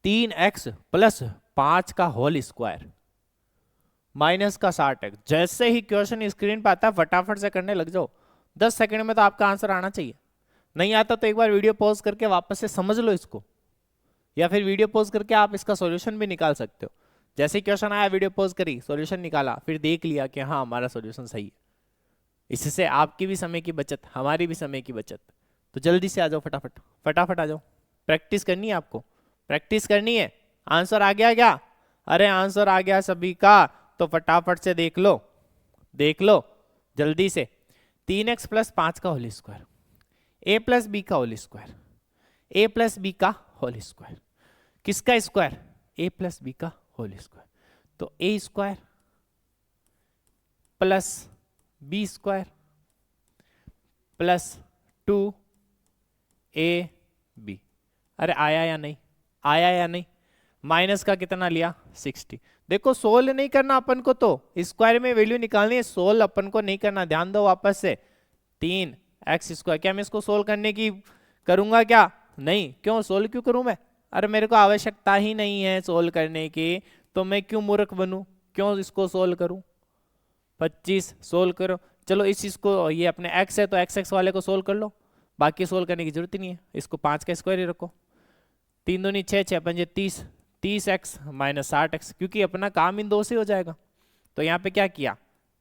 3x प्लस 5 का होल स्क्वायर माइनस का 60x। जैसे ही क्वेश्चन स्क्रीन पर आता है फटाफट से करने लग जाओ, 10 सेकंड में तो आपका आंसर आना चाहिए। नहीं आता तो एक बार वीडियो पॉज करके वापस से समझ लो इसको, या फिर वीडियो पॉज करके आप इसका सॉल्यूशन भी निकाल सकते हो। जैसे क्वेश्चन आया वीडियो पॉज करी, सॉल्यूशन निकाला, फिर देख लिया कि हाँ हमारा सॉल्यूशन सही है। इससे आपकी भी समय की बचत, हमारी भी समय की बचत। तो जल्दी से आ जाओ, फटाफट फटाफट आ जाओ। प्रैक्टिस करनी है आपको, प्रैक्टिस करनी है। आंसर आ गया क्या? अरे आंसर आ गया सभी का, तो फटाफट से देख लो, देख लो जल्दी से। 3x प्लस 5 का whole square, a plus B का whole square, a plus B का होल स्क्वायर, किसका स्क्वायर? a प्लस बी का होल स्क्वायर। तो a square plus B square plus 2ab। अरे आया या नहीं, आया या नहीं? माइनस का कितना लिया? 60। देखो सोल्व नहीं करना अपन को, तो स्क्वायर में वैल्यू निकालनी है, सोल्व अपन को नहीं करना। ध्यान दो वापस से, 3x स्क्वायर। क्या मैं इसको सोल्व करने की करूंगा क्या? नहीं। क्यों सोल्व क्यों करूं मैं? अरे मेरे को आवश्यकता ही नहीं है सोल्व करने की, तो मैं क्यों मूर्ख बनूं, क्यों इसको सोल्व करूं? 25 सोल्व करो। चलो इस चीज को, ये अपने x है तो x वाले को सोल्व कर लो, बाकी सोल्व करने की जरूरत ही नहीं है। इसको 5 का स्क्वायर ही रखो। 3 दूनी 6, 6 पंजे 30, 30x माइनस 60x, क्योंकि अपना काम इन दो से हो जाएगा। तो यहाँ पे क्या किया?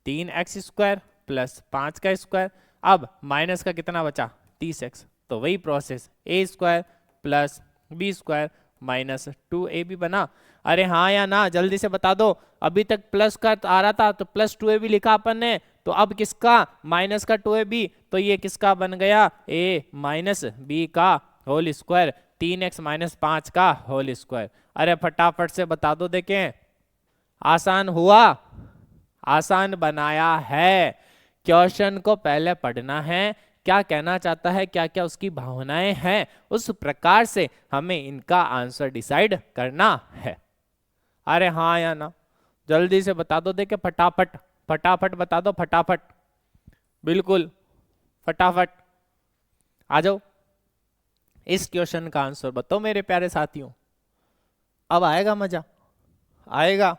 3x स्क्वायर प्लस 5 का स्क्वायर। अब माइनस का कितना बचा? 30x। तो वही process, a square plus B square minus 2ab बना। अरे हाँ या ना, जल्दी से बता दो। अभी तक प्लस का आ रहा था तो प्लस 2ab लिखा अपन ने, तो अब किसका? माइनस का 2ab। तो ये किसका बन गया? a माइनस बी का होल स्क्वायर, 3x माइनस 5 का होल स्क्वायर। अरे फटाफट से बता दो, देखें आसान हुआ, आसान बनाया है। क्वेश्चन को पहले पढ़ना है, क्या कहना चाहता है, क्या क्या उसकी भावनाएं हैं, उस प्रकार से हमें इनका आंसर डिसाइड करना है। अरे हाँ या ना, जल्दी से बता दो, देखे फटाफट फटाफट बता दो, फटाफट बिल्कुल फटाफट आ जाओ। इस क्वेश्चन का आंसर बताओ मेरे प्यारे साथियों। अब आएगा मजा, आएगा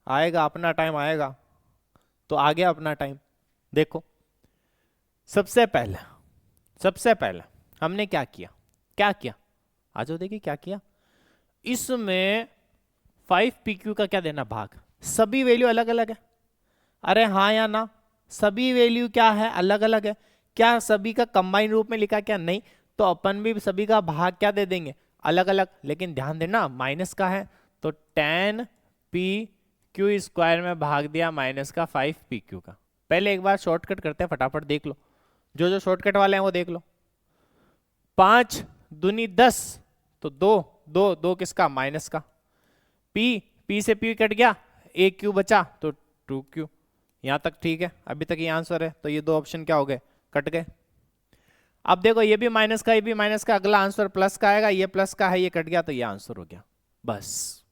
आएगा, अपना टाइम आएगा। तो आ गया अपना टाइम। देखो सबसे पहले हमने क्या किया, क्या किया? आ जाओ, देखिए क्या किया। इसमें 5pq का क्या देना? भाग। सभी वैल्यू अलग अलग है। अरे हाँ या ना, सभी वैल्यू क्या है? अलग अलग है। क्या सभी का कंबाइन रूप में लिखा? क्या नहीं। तो अपन भी सभी का भाग क्या दे देंगे? अलग अलग। लेकिन ध्यान देना माइनस का है, तो 10pq स्क्वायर में भाग दिया माइनस का 5pq का। पहले एक बार शॉर्टकट करते हैं, फटाफट देख लो, जो जो शॉर्टकट वाले हैं वो देख लो। 5 दूनी 10, तो 2 2 2 किसका? माइनस का। p से p कट गया, a क्यू बचा तो 2q। यहां तक ठीक है, अभी तक ये आंसर है। तो ये दो ऑप्शन क्या हो गए? कट गए। अब देखो ये भी माइनस का, ये भी माइनस का, अगला आंसर प्लस का आएगा, ये प्लस का है, ये कट गया, तो ये आंसर हो गया। बस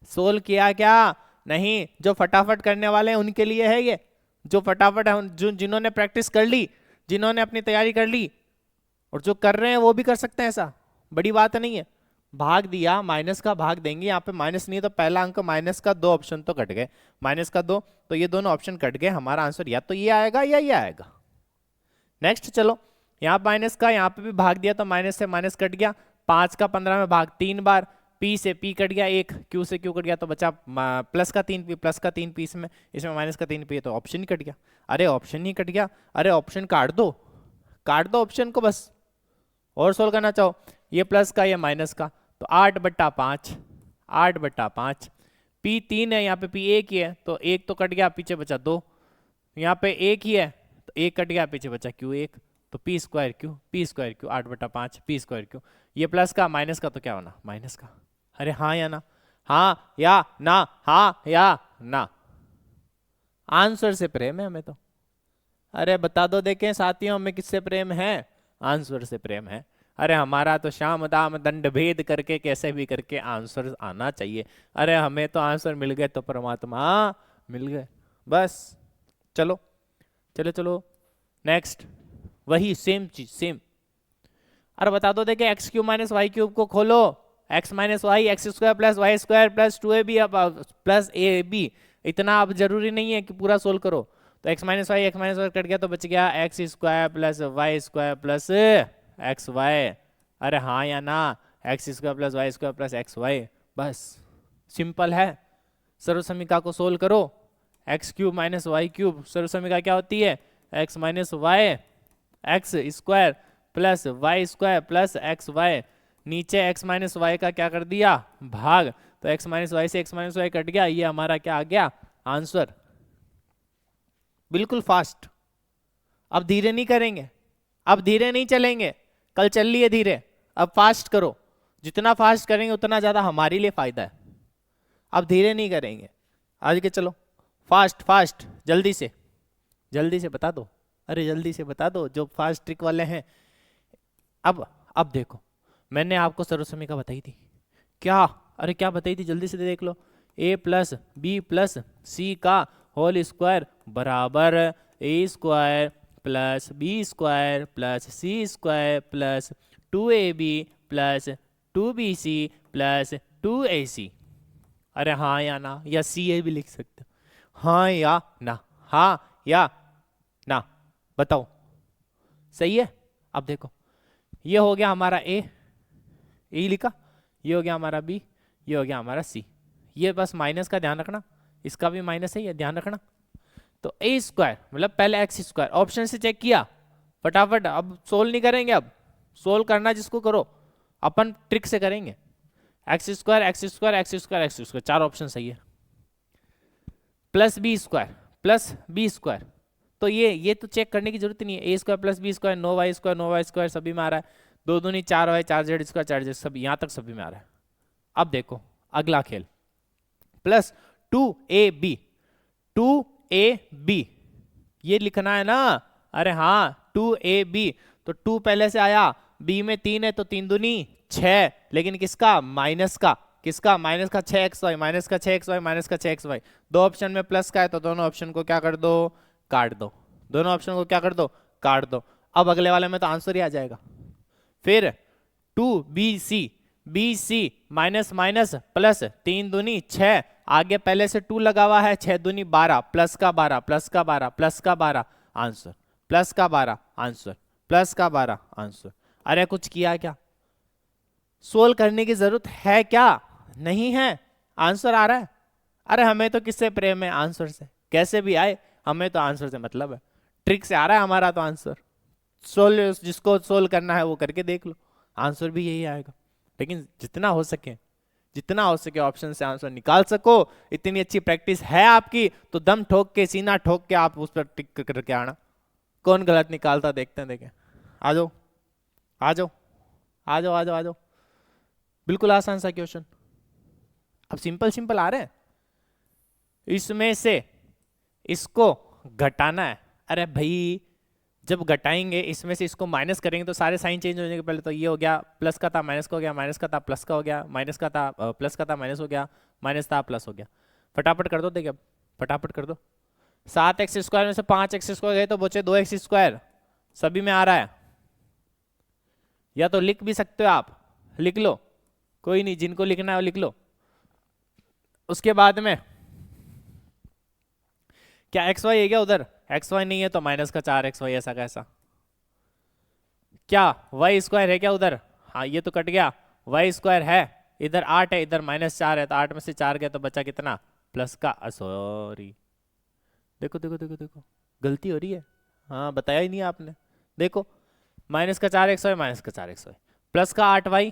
सोल्व किया क्या? नहीं। जो फटाफट करने वाले हैं उनके लिए है ये, जो फटाफट है, जो जिन्होंने प्रैक्टिस कर ली, जिन्होंने अपनी तैयारी कर ली, और जो कर रहे हैं वो भी कर सकते हैं, ऐसा बड़ी बात नहीं है। भाग दिया, माइनस का भाग देंगे। यहाँ पे माइनस नहीं है तो पहला अंक माइनस का, 2 ऑप्शन तो कट गए, माइनस का 2, तो ये दोनों ऑप्शन कट गए। हमारा आंसर या तो ये आएगा या ये आएगा। नेक्स्ट चलो, यहाँ माइनस का, यहाँ पे भी भाग दिया तो माइनस से माइनस कट गया। 5 का 15 में भाग 3 बार, p से p कट गया 1, q से q कट गया, तो बचा प्लस का 3p, प्लस का 3p इसमें माइनस का 3p है, तो ऑप्शन ही कट गया। अरे ऑप्शन ही कट गया, अरे ऑप्शन काट दो, काट दो ऑप्शन को बस। और सोल्व करना चाहो, ये प्लस का, ये माइनस का, तो 8/5, 8/5। p 3 है, यहाँ पे p 1 ही है, तो 1 तो कट गया, पीछे बचा 2। यहाँ पे 1 ही है तो 1 कट गया, पीछे बचा q 1, तो p square q, 8/5 p square q। ये प्लस का, माइनस का, तो क्या होना? माइनस का। अरे हाँ या ना, हाँ या ना, हाँ या ना। आंसर से प्रेम है हमें तो। अरे बता दो, देखें साथियों हमें किससे प्रेम है? आंसर से प्रेम है। अरे हमारा तो शाम दाम दंड भेद करके कैसे भी करके आंसर आना चाहिए। अरे हमें तो आंसर मिल गए तो परमात्मा मिल गए, बस। चलो चलो चलो नेक्स्ट, वही सेम चीज, सेम अरे बता दो, देखिए X cube minus Y cube को खोलो, X minus Y x square plus Y square plus 2ab plus ए बी, इतना अब जरूरी नहीं है कि पूरा सोल्व करो। तो एक्स माइनस वाई कट गया तो बच गया x square plus Y square plus x y. अरे हाँ या ना, x square plus Y square plus x y, बस सिंपल है। सर्व समीकरण को सोल्व करो, x cube minus Y cube, सर्व समीकरण क्या होती है, x minus Y x square plus Y square plus x y, नीचे एक्स माइनस वाई का क्या कर दिया, भाग, तो एक्स माइनस वाई से एक्स माइनस वाई कट गया, ये हमारा क्या आ गया, आंसर। बिल्कुल फास्ट। अब धीरे नहीं करेंगे, अब धीरे नहीं चलेंगे, कल चल लिए धीरे, अब फास्ट करो, जितना फास्ट करेंगे उतना ज्यादा हमारे लिए फायदा है। अब धीरे नहीं करेंगे, आज के चलो फास्ट फास्ट, जल्दी से बता दो, अरे जल्दी से बता दो जो फास्ट ट्रिक वाले हैं। अब देखो, मैंने आपको सर्व समीकरण बताई थी क्या, अरे क्या बताई थी, जल्दी से देख लो, a plus b plus c का होल स्क्वायर बराबर a square plus B square plus c square plus 2ab plus 2bc plus 2ac। अरे हाँ या ना, या सी ए भी लिख सकते हो, हाँ या ना, हाँ या ना, बताओ सही है। अब देखो, ये हो गया हमारा ए लिखा, ये हो गया हमारा बी, ये हो गया हमारा सी, ये बस माइनस का ध्यान रखना, इसका भी माइनस है, ये ध्यान रखना। तो ए स्क्वायर मतलब पहले एक्स स्क्वायर, ऑप्शन से चेक किया फटाफट, अब सोल्व नहीं करेंगे, अब सोल्व करना जिसको करो, अपन ट्रिक से करेंगे। X square x square x square x square, चार ऑप्शन सही है, प्लस बी स्क्वायर, तो ये तो चेक करने की जरूरत नहीं है, a square plus B square, no y square सभी में आ रहा है, 2 दूनी 4 वाई 4 जेड स्क्वायर 4 जेड, सब यहां तक सभी में आ रहा है। अब देखो अगला खेल, प्लस 2ab ये लिखना है ना, अरे हाँ 2ab, तो 2 पहले से आया, b में 3 है तो 3 दूनी 6, लेकिन किसका, माइनस का, किसका, माइनस का 6xy माइनस का 6xy माइनस का 6xy, दो ऑप्शन में प्लस का है तो दोनों ऑप्शन को क्या कर दो, काट दो, दोनों ऑप्शन को क्या कर दो, काट दो। अब अगले वाले में तो आंसर ही आ जाएगा। फिर 2bc माइनस माइनस प्लस 3 दूनी 6, आगे पहले से 2 लगा हुआ है, 6 दूनी 12 प्लस का 12 प्लस का 12 प्लस का 12 आंसर, प्लस का 12 आंसर, प्लस का 12 आंसर। अरे कुछ किया क्या, सोल्व करने की जरूरत है क्या, नहीं है, आंसर आ रहा है। अरे हमें तो किससे प्रेम है, आंसर से, कैसे भी आए हमें तो आंसर से मतलब है, ट्रिक से आ रहा है हमारा तो आंसर, सोल्व जिसको सोल्व करना है वो करके देख लो, आंसर भी यही आएगा। लेकिन जितना हो सके ऑप्शन से आंसर निकाल सको, इतनी अच्छी प्रैक्टिस है आपकी तो दम ठोक के, सीना ठोक के आप उस पर टिक करके आना, कौन गलत निकालता देखते हैं, देखें, आ जाओ आ जाओ आ जाओ आ जाओ आ जाओ, बिल्कुल आसान सा क्वेश्चन, अब सिंपल आ रहे हैं, इसमें से इसको घटाना है। अरे भाई जब घटाएंगे इसमें से इसको माइनस करेंगे तो सारे साइन चेंज हो जाएंगे, पहले तो ये हो गया प्लस का था माइनस का हो गया, माइनस का था प्लस का हो गया, माइनस का था प्लस का था माइनस हो गया, माइनस था प्लस हो गया, फटाफट कर दो, देखिए फटाफट कर दो, 7x स्क्वायर में से 5x स्क्वायर गए तो बचे 2x स्क्वायर, सभी में आ रहा है, या तो लिख भी सकते हो आप, लिख लो, कोई नहीं, जिनको लिखना है वो लिख लो। उसके बाद में क्या एक्स वाई है क्या उधर, एक्स वाई नहीं है तो माइनस का 4xy ऐसा कैसा, क्या वाई स्क्वायर है क्या उधर, हाँ ये तो कट गया, वाई स्क्वायर है, इधर 8 है इधर -4 है, तो 8 में से 4 गया तो बचा कितना, प्लस का, सॉरी देखो देखो देखो देखो गलती हो रही है, हाँ बताया ही नहीं आपने, देखो माइनस का 4xy माइनस का 4xy प्लस का 8y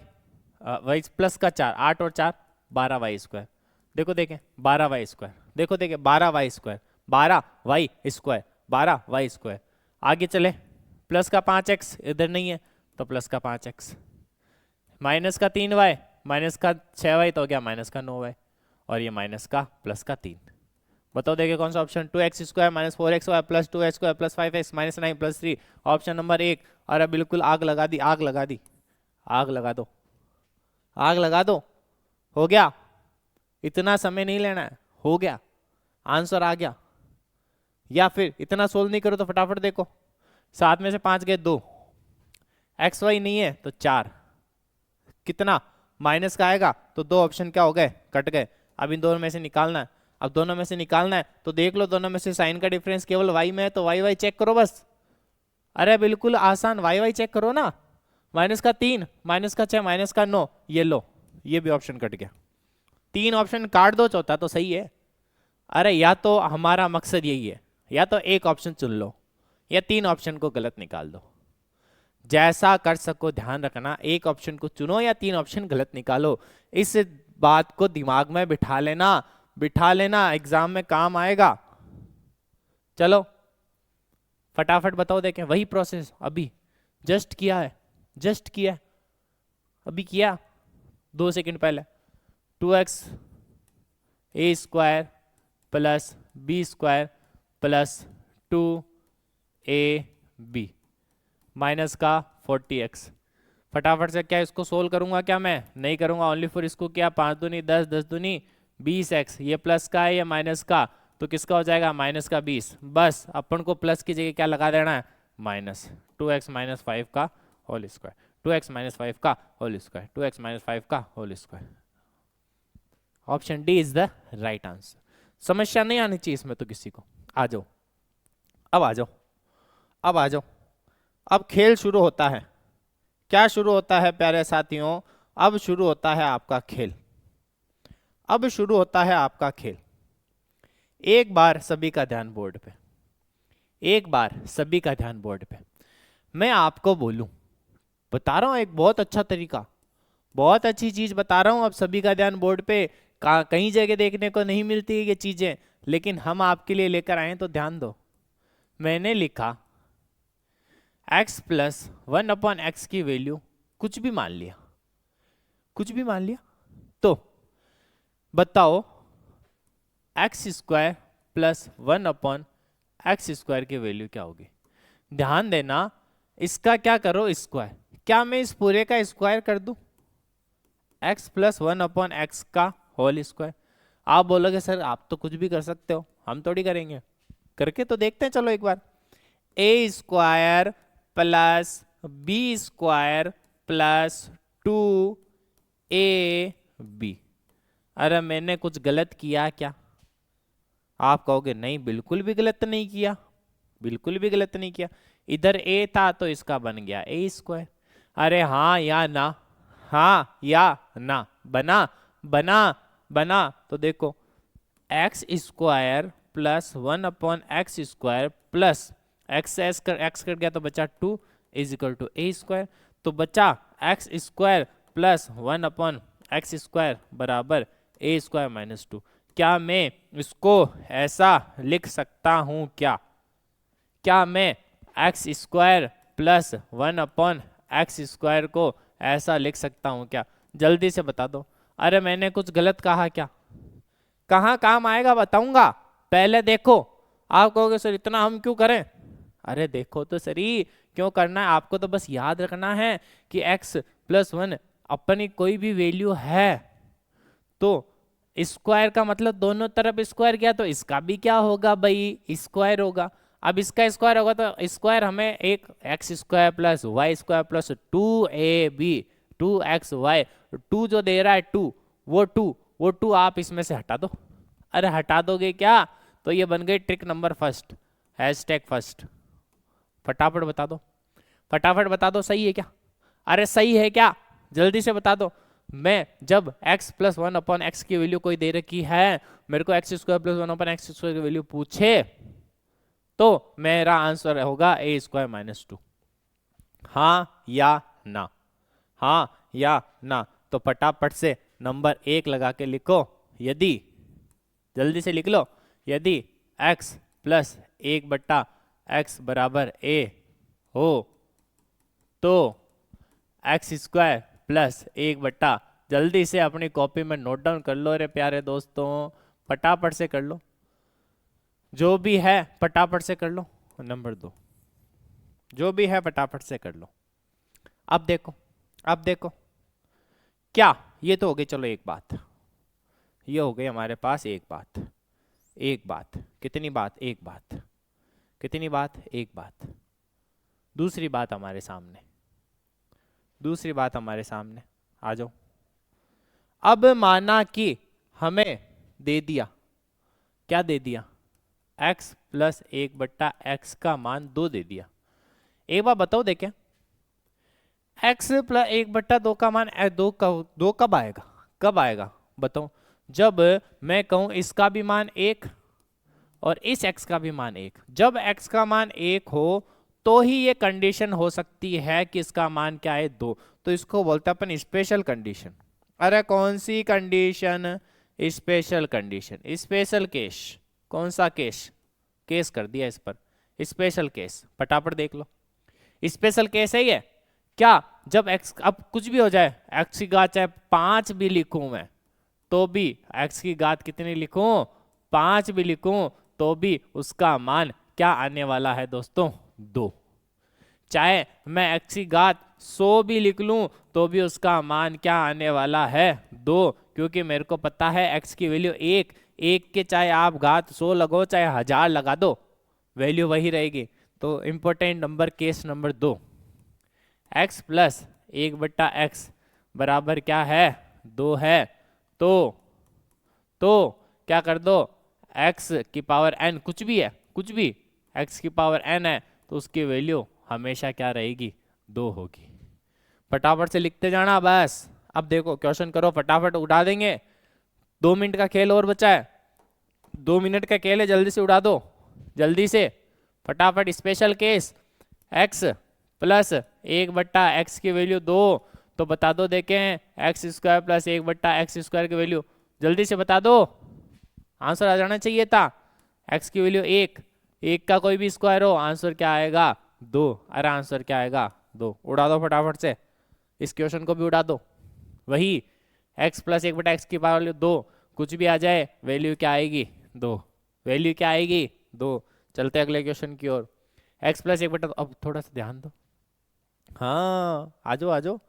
वाई प्लस का 4, 8 और 4 12y स्क्वायर, देखो देखें 12y स्क्वायर, देखो देखें 12y square 12y square 12y square, आगे चले प्लस का 5x इधर नहीं है तो प्लस का 5x, माइनस का 3y माइनस का 6y तो हो गया माइनस का 9y, और ये माइनस का प्लस का 3, बताओ देखिए कौन सा option, 2x square minus 4xy plus 2x square plus 5x minus 9 plus 3, option number 1। और अब बिल्कुल आग लगा दी, आग लगा दी, आग लगा दो, आग लगा दो, हो गया, इतना समय नहीं लेना है, हो गया, आंसर आ गया। या फिर इतना सोल्व नहीं करो तो फटाफट देखो, 7 में से 5 गए 2, एक्स वाई नहीं है तो 4, कितना माइनस का आएगा, तो 2 ऑप्शन क्या हो गए, कट गए। अब इन दोनों में से निकालना है, अब दोनों में से निकालना है तो देख लो दोनों में से साइन का डिफरेंस केवल वाई में है, तो वाई वाई चेक करो बस। अरे बिल्कुल आसान, वाई वाई चेक करो ना। माइनस का 3, माइनस का 6, माइनस का 9, ये लो, ये भी ऑप्शन कट गया। 3 ऑप्शन काट दो, चौथा तो सही है। अरे या तो हमारा मकसद यही है, या तो एक ऑप्शन चुन लो या 3 ऑप्शन को गलत निकाल दो, जैसा कर सको ध्यान रखना। एक ऑप्शन को चुनो या 3 ऑप्शन गलत निकालो, इस बात को दिमाग में बिठा लेना, बिठा लेना, एग्जाम में काम आएगा। चलो फटाफट बताओ, देखें वही प्रोसेस अभी जस्ट किया है, जस्ट किया अभी किया 2 सेकंड पहले। 2x a square plus B square plus 2ab minus का 40x। फटाफट से क्या इसको सोल्व करूंगा, क्या मैं नहीं करूंगा, ओनली फॉर इसको क्या 5 दूनी 10, 10 दूनी 20x, ये प्लस का है या माइनस का, तो किसका हो जाएगा माइनस का 20। बस अपन को प्लस की जगह क्या लगा देना है, माइनस 2x माइनस 5 का होल स्क्वायर, 2x माइनस 5 का होल स्क्वायर, 2x माइनस 5 का whole square. Option D is the right answer. समस्या नहीं आनी चाहिए इसमें तो किसी को। आ जाओ, अब आ जाओ, अब आ जाओ, अब खेल शुरू होता है। क्या शुरू होता है प्यारे साथियों, अब शुरू होता है आपका खेल, अब शुरू होता है आपका खेल। एक बार सभी का ध्यान बोर्ड पे, एक बार सभी का ध्यान बोर्ड पे। मैं आपको बोलूं, बता रहा हूं एक बहुत अच्छा तरीका, बहुत अच्छी चीज बता रहा हूं। अब सभी का ध्यान बोर्ड पे, कहीं जगह देखने को नहीं मिलती है ये चीजें, लेकिन हम आपके लिए लेकर आए तो ध्यान दो। मैंने लिखा x प्लस 1/x की वैल्यू कुछ भी मान लिया, कुछ भी मान लिया, तो बताओ x square plus 1/x square की वैल्यू क्या होगी। ध्यान देना, इसका क्या करो स्क्वायर, क्या मैं इस पूरे का स्क्वायर कर दूं, x प्लस 1/x का होल स्क्वायर। आप बोलोगे सर आप तो कुछ भी कर सकते हो, हम थोड़ी करेंगे, करके तो देखते हैं चलो एक बार। a square plus B square plus 2ab। अरे मैंने कुछ गलत किया क्या, आप कहोगे नहीं बिल्कुल भी गलत नहीं किया, बिल्कुल भी गलत नहीं किया। इधर a था तो इसका बन गया a स्क्वायर। अरे हाँ या ना, हाँ या ना, बना बना बना, तो देखो x square plus 1/x square plus x cut गया तो बचा 2 is equal to a square. तो बचा x square plus 1/x square बराबर a स्क्वायर माइनस 2। क्या मैं इसको ऐसा लिख सकता हूं क्या, क्या मैं x square plus 1/x square को ऐसा लिख सकता हूं क्या, जल्दी से बता दो। अरे मैंने कुछ गलत कहा क्या, कहाँ काम आएगा बताऊंगा, पहले देखो। आप कहोगे सर इतना हम क्यों करें, अरे देखो तो सही क्यों करना है, आपको तो बस याद रखना है कि x प्लस 1 अपनी कोई भी वैल्यू है तो स्क्वायर का मतलब दोनों तरफ स्क्वायर किया तो इसका भी क्या होगा भाई, स्क्वायर होगा। अब इसका स्क्वायर होगा तो स्क्वायर हमें एक X square plus Y square plus 2ab 2xy 2 जो दे रहा है 2, वो 2 आप इसमें से हटा दो। अरे हटा दोगे क्या, तो ये बन गई trick number first, hashtag first. फटाफट बता दो, फटाफट बता दो सही है क्या, अरे सही है क्या, जल्दी से बता दो। मैं जब x प्लस 1/x की वैल्यू कोई दे रखी है, मेरे को x square plus 1/x square की वैल्यू पूछे तो मेरा आंसर होगा a स्क्वायर माइनस 2। हाँ या ना, हाँ या ना, तो फटाफट से नंबर 1 लगा के लिखो। यदि, जल्दी से लिख लो, यदि x प्लस 1/x बराबर a हो तो x स्क्वायर प्लस 1/, जल्दी से अपनी कॉपी में नोट डाउन कर लो रे प्यारे दोस्तों, फटाफट से कर लो, जो भी है फटाफट से कर लो। नंबर 2 जो भी है फटाफट से कर लो। अब देखो, अब देखो क्या, ये तो हो गई चलो एक बात, ये हो गई हमारे पास एक बात, एक बात, कितनी बात, एक बात, कितनी बात, एक बात। दूसरी बात हमारे सामने, दूसरी बात हमारे सामने आ जाओ। अब माना कि हमें दे दिया, क्या दे दिया, x प्लस 1/x का मान 2 दे दिया। एक बार बताओ देखें, x प्लस 1/2 का मान 2 कब आएगा, कब आएगा बताओ, जब मैं कहूं इसका भी मान 1 और इस x का भी मान 1। जब x का मान 1 हो तो ही ये कंडीशन हो सकती है कि इसका मान क्या है 2। तो इसको बोलते हैं अपन स्पेशल कंडीशन। अरे कौन सी condition, special condition, special case. कौन सा केस, केस कर दिया इस पर, स्पेशल केस, फटाफट देख लो। स्पेशल केस है ये क्या, जब x, अब कुछ भी हो जाए, x की घात चाहे 5 भी लिखूं मैं तो भी, x की घात कितनी लिखूं, 5 भी लिखूं तो भी उसका मान क्या आने वाला है दोस्तों, 2। चाहे मैं x की घात 100 भी लिख लूं तो भी उसका मान क्या आने वाला है, 2, क्योंकि मेरे को पता है x की वैल्यू 1 के चाहे आप घात 100 लगो चाहे 1000 लगा दो वैल्यू वही रहेगी। तो important number case number 2, x plus 1/x बराबर क्या है, 2 है। तो क्या कर दो, x की पावर n, कुछ भी है, कुछ भी x की पावर n है तो उसकी वैल्यू हमेशा क्या रहेगी, 2 होगी। फटाफट से लिखते जाना बस। अब देखो क्वेश्चन करो, फटाफट उड़ा देंगे। 2 मिनट का खेल और बचा है, 2 मिनट का खेल है, जल्दी से उड़ा दो, जल्दी से फटाफट। Special case x plus 1/x की वैल्यू 2, तो बता दो देखें, x² प्लस 1/x² की वैल्यू, जल्दी से बता दो, आंसर आ जाना चाहिए था। x की वैल्यू 1 का कोई भी स्क्वायर हो, आंसर क्या आएगा, 2। अरे आंसर क्या आएगा, 2। उड़ा दो फटाफट से, इस क्वेश्चन को भी उड़ा दो। वही x प्लस 1/x की वैल्यू 2, कुछ भी आ जाए वैल्यू क्या आएगी, 2, वैल्यू क्या आएगी, 2। चलते अगले क्वेश्चन की ओर। x प्लस 1/, अब थोड़ा सा ध्यान दो, हाँ आजो आजो,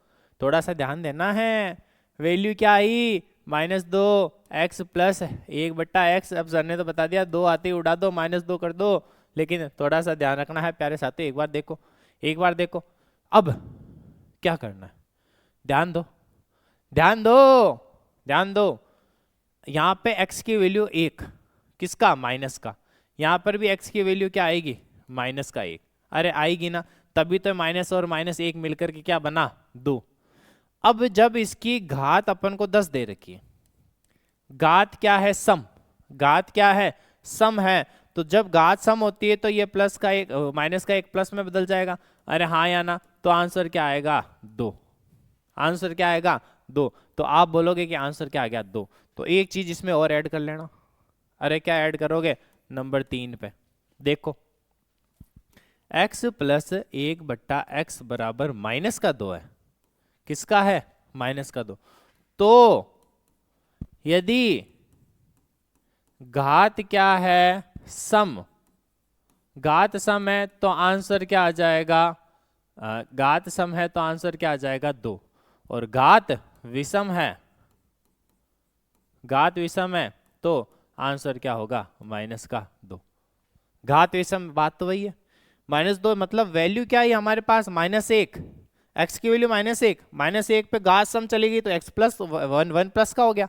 थोड़ा सा ध्यान देना है। वैल्यू क्या आई, -2, x प्लस 1/x। अब सर ने तो बता दिया 2 आते ही उड़ा दो, -2 कर दो, लेकिन थोड़ा सा ध्यान रखना है प्यारे साथी। एक बार देखो, एक बार देखो, अब क्या करना है, ध्यान दो, ध्यान दो, ध्यान दो। यहाँ पे x की वैल्यू 1, किसका, माइनस का। यहाँ पर भी x की वैल्यू क्या आएगी, -1। अरे आएगी ना, तभी तो माइनस और -1 मिलकर के क्या बना, 2। अब जब इसकी घात अपन को 10 दे रखी है, घात क्या है, सम, घात क्या है, सम है, तो जब घात सम होती है तो ये प्लस का एक, माइनस का एक प्लस में बदल जाएगा। अरे हाँ या ना, तो आंसर क्या आएगा, 2। आंसर क्या आएगा, 2। तो आप बोलोगे कि आंसर क्या आ गया, 2। तो एक चीज इसमें और ऐड कर लेना। अरे क्या ऐड करोगे, नंबर 3 पे देखो, x प्लस 1/x बराबर -2 है, किसका है, -2। तो यदि घात क्या है, सम, घात सम है तो आंसर क्या आ जाएगा, घात सम है तो आंसर क्या आ जाएगा, 2। और घात विषम है, घात विषम है तो आंसर क्या होगा, -2। घात विषम बात तो वही है, -2 मतलब वैल्यू क्या है हमारे पास, -1, x की वैल्यू -1, -1 पे घात सम चलेगी तो x प्लस 1 प्लस का हो गया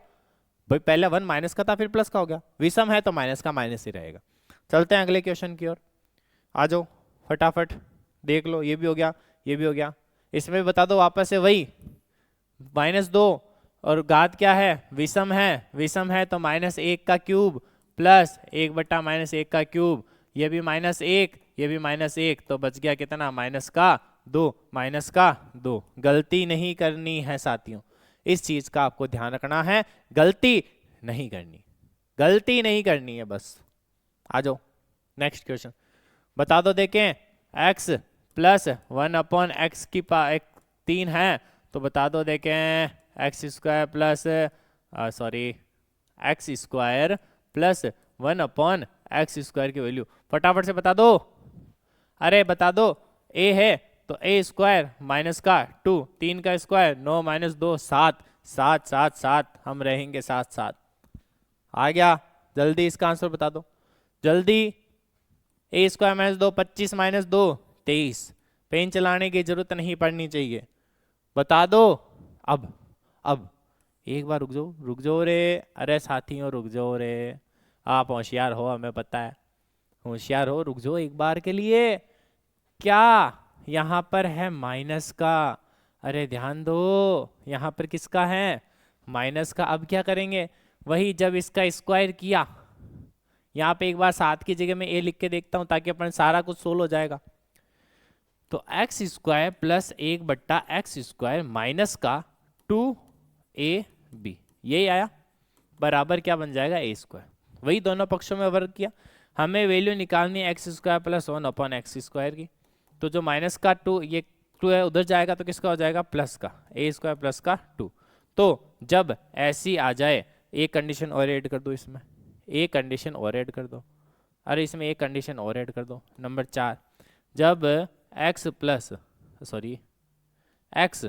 भाई, पहले 1 माइनस का था फिर प्लस का हो गया, विषम है तो माइनस का माइनस ही रहेगा। चलते हैं अगले क्वेश्चन की ओर, आ जाओ फटाफट देख लो, ये भी हो गया, ये भी हो गया। इसमें बता दो वापस से वही, -2 और घात क्या है, विषम है, विषम है तो -1 का क्यूब प्लस 1/-1 का क्यूब, ये भी -1, ये भी -1, तो बच गया कितना, -2, -2। गलती नहीं करनी है साथियों, इस चीज का आपको ध्यान रखना है, गलती नहीं करनी, गलती नहीं करनी है बस। आ जाओ नेक्स्ट क्वेश्चन, बता दो देखें, x प्लस 1/x की 3 है, तो बता दो देखें x² plus x² plus 1/x² की वैल्यू फटाफट से बता दो। अरे बता दो, a है तो a² माइनस का 2, 3 का स्क्वायर 9 -2 7, 7 7 7, हम रहेंगे 7 7। आ गया, जल्दी इसका आंसर बता दो जल्दी। a² -2 25 -2 23, पेन चलाने की जरूरत नहीं पड़नी चाहिए, बता दो। अब एक बार रुक जाओ रे। अरे साथियों रुक जाओ रे। आप होशियार हो, हमें पता है, होशियार हो, रुक जाओ एक बार के लिए। क्या यहाँ पर है माइनस का? अरे ध्यान दो, यहाँ पर किसका है? माइनस का। अब क्या करेंगे? वही जब इसका स्क्वायर किया, यहाँ पे एक बार 7 की जगह में ए लिख के देखता हूँ ताकि अपन सारा कुछ सोल्व हो जाएगा। तो x square plus 1/x² minus का 2ab, यही आया, बराबर क्या बन जाएगा? a²। वही दोनों पक्षों में वर्ग किया। हमें वैल्यू निकालनी है x² प्लस 1/x² की। तो जो माइनस का 2, ये 2 है, उधर जाएगा तो किसका हो जाएगा? प्लस का, a² प्लस का 2। तो जब ऐसी आ जाए, एक कंडीशन और ऐड कर दो इसमें, एक कंडीशन और ऐड कर दो। अरे इसमें एक कंडीशन और ऐड कर दो, नंबर 4। जब x plus x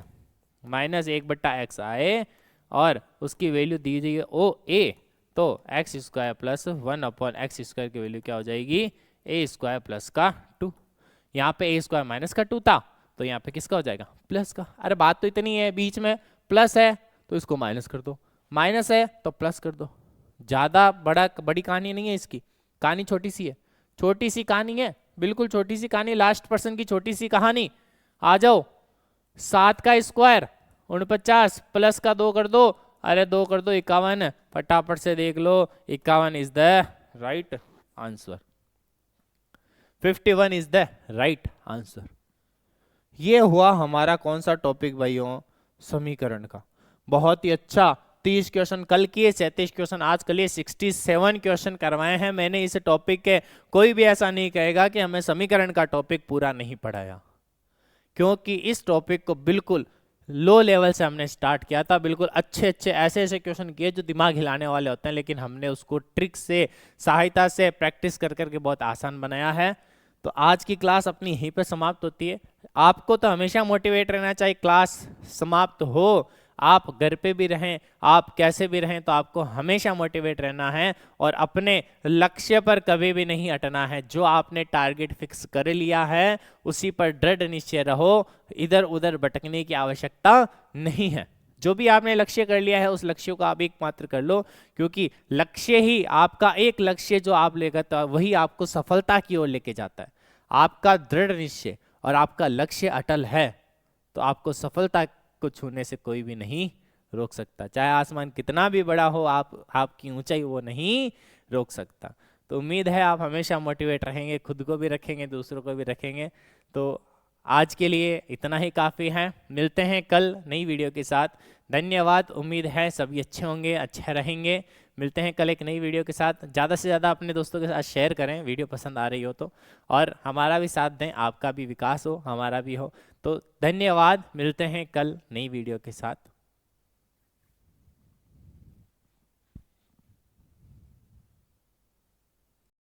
minus 1/x आए और उसकी वैल्यू दी जाएगी ओ a, तो x² प्लस 1/x² की वैल्यू क्या हो जाएगी? a² प्लस का 2। यहाँ पे a² माइनस का 2 था, तो यहाँ पे किसका हो जाएगा? प्लस का। अरे बात तो इतनी है, बीच में प्लस है तो इसको माइनस कर दो, माइनस है तो प्लस कर दो। ज़्यादा बड़ी कहानी नहीं है इसकी, कहानी छोटी सी है, छोटी सी कहानी है, बिल्कुल छोटी सी कहानी, लास्ट पर्सन की छोटी सी कहानी। आ जाओ, 7 का स्क्वायर 49 प्लस का 2 कर दो। अरे 2 कर दो 51, फटाफट से देख लो, 51 is the right answer, 51 is the right answer. ये हुआ हमारा कौन सा टॉपिक भाइयों? समीकरण का। बहुत ही अच्छा। 30 क्वेश्चन कल किए, 37 क्वेश्चन आज के लिए, 67 क्वेश्चन करवाए हैं मैंने इस टॉपिक के। कोई भी ऐसा नहीं कहेगा कि हमें समीकरण का टॉपिक पूरा नहीं पढ़ाया, क्योंकि इस टॉपिक को बिल्कुल लो लेवल से हमने स्टार्ट किया था। बिल्कुल अच्छे अच्छे ऐसे ऐसे क्वेश्चन किए जो दिमाग हिलाने वाले होते हैं, लेकिन हमने उसको ट्रिक से, सहायता से, प्रैक्टिस कर करके बहुत आसान बनाया है। तो आज की क्लास अपनी यहीं पे समाप्त होती है। आपको तो हमेशा मोटिवेट रहना चाहिए, क्लास समाप्त हो, आप घर पे भी रहें, आप कैसे भी रहें, तो आपको हमेशा मोटिवेट रहना है और अपने लक्ष्य पर कभी भी नहीं हटना है। जो आपने टारगेट फिक्स कर लिया है उसी पर दृढ़ निश्चय रहो, इधर उधर भटकने की आवश्यकता नहीं है। जो भी आपने लक्ष्य कर लिया है उस लक्ष्य को आप एकमात्र कर लो, क्योंकि लक्ष्य ही आपका, एक लक्ष्य जो आप लेकर तो वही आपको सफलता की ओर लेके जाता है। आपका दृढ़ निश्चय और आपका लक्ष्य अटल है तो आपको सफलता को छूने से कोई भी नहीं रोक सकता। चाहे आसमान कितना भी बड़ा हो, आपकी ऊंचाई वो नहीं रोक सकता। तो उम्मीद है आप हमेशा मोटिवेट रहेंगे, खुद को भी रखेंगे, दूसरों को भी रखेंगे। तो आज के लिए इतना ही काफ़ी है। मिलते हैं कल नई वीडियो के साथ। धन्यवाद। उम्मीद है सभी अच्छे होंगे, अच्छे रहेंगे। मिलते हैं कल एक नई वीडियो के साथ। ज़्यादा से ज़्यादा अपने दोस्तों के साथ शेयर करें वीडियो पसंद आ रही हो तो, और हमारा भी साथ दें, आपका भी विकास हो, हमारा भी हो। तो धन्यवाद। मिलते हैं कल नई वीडियो के साथ।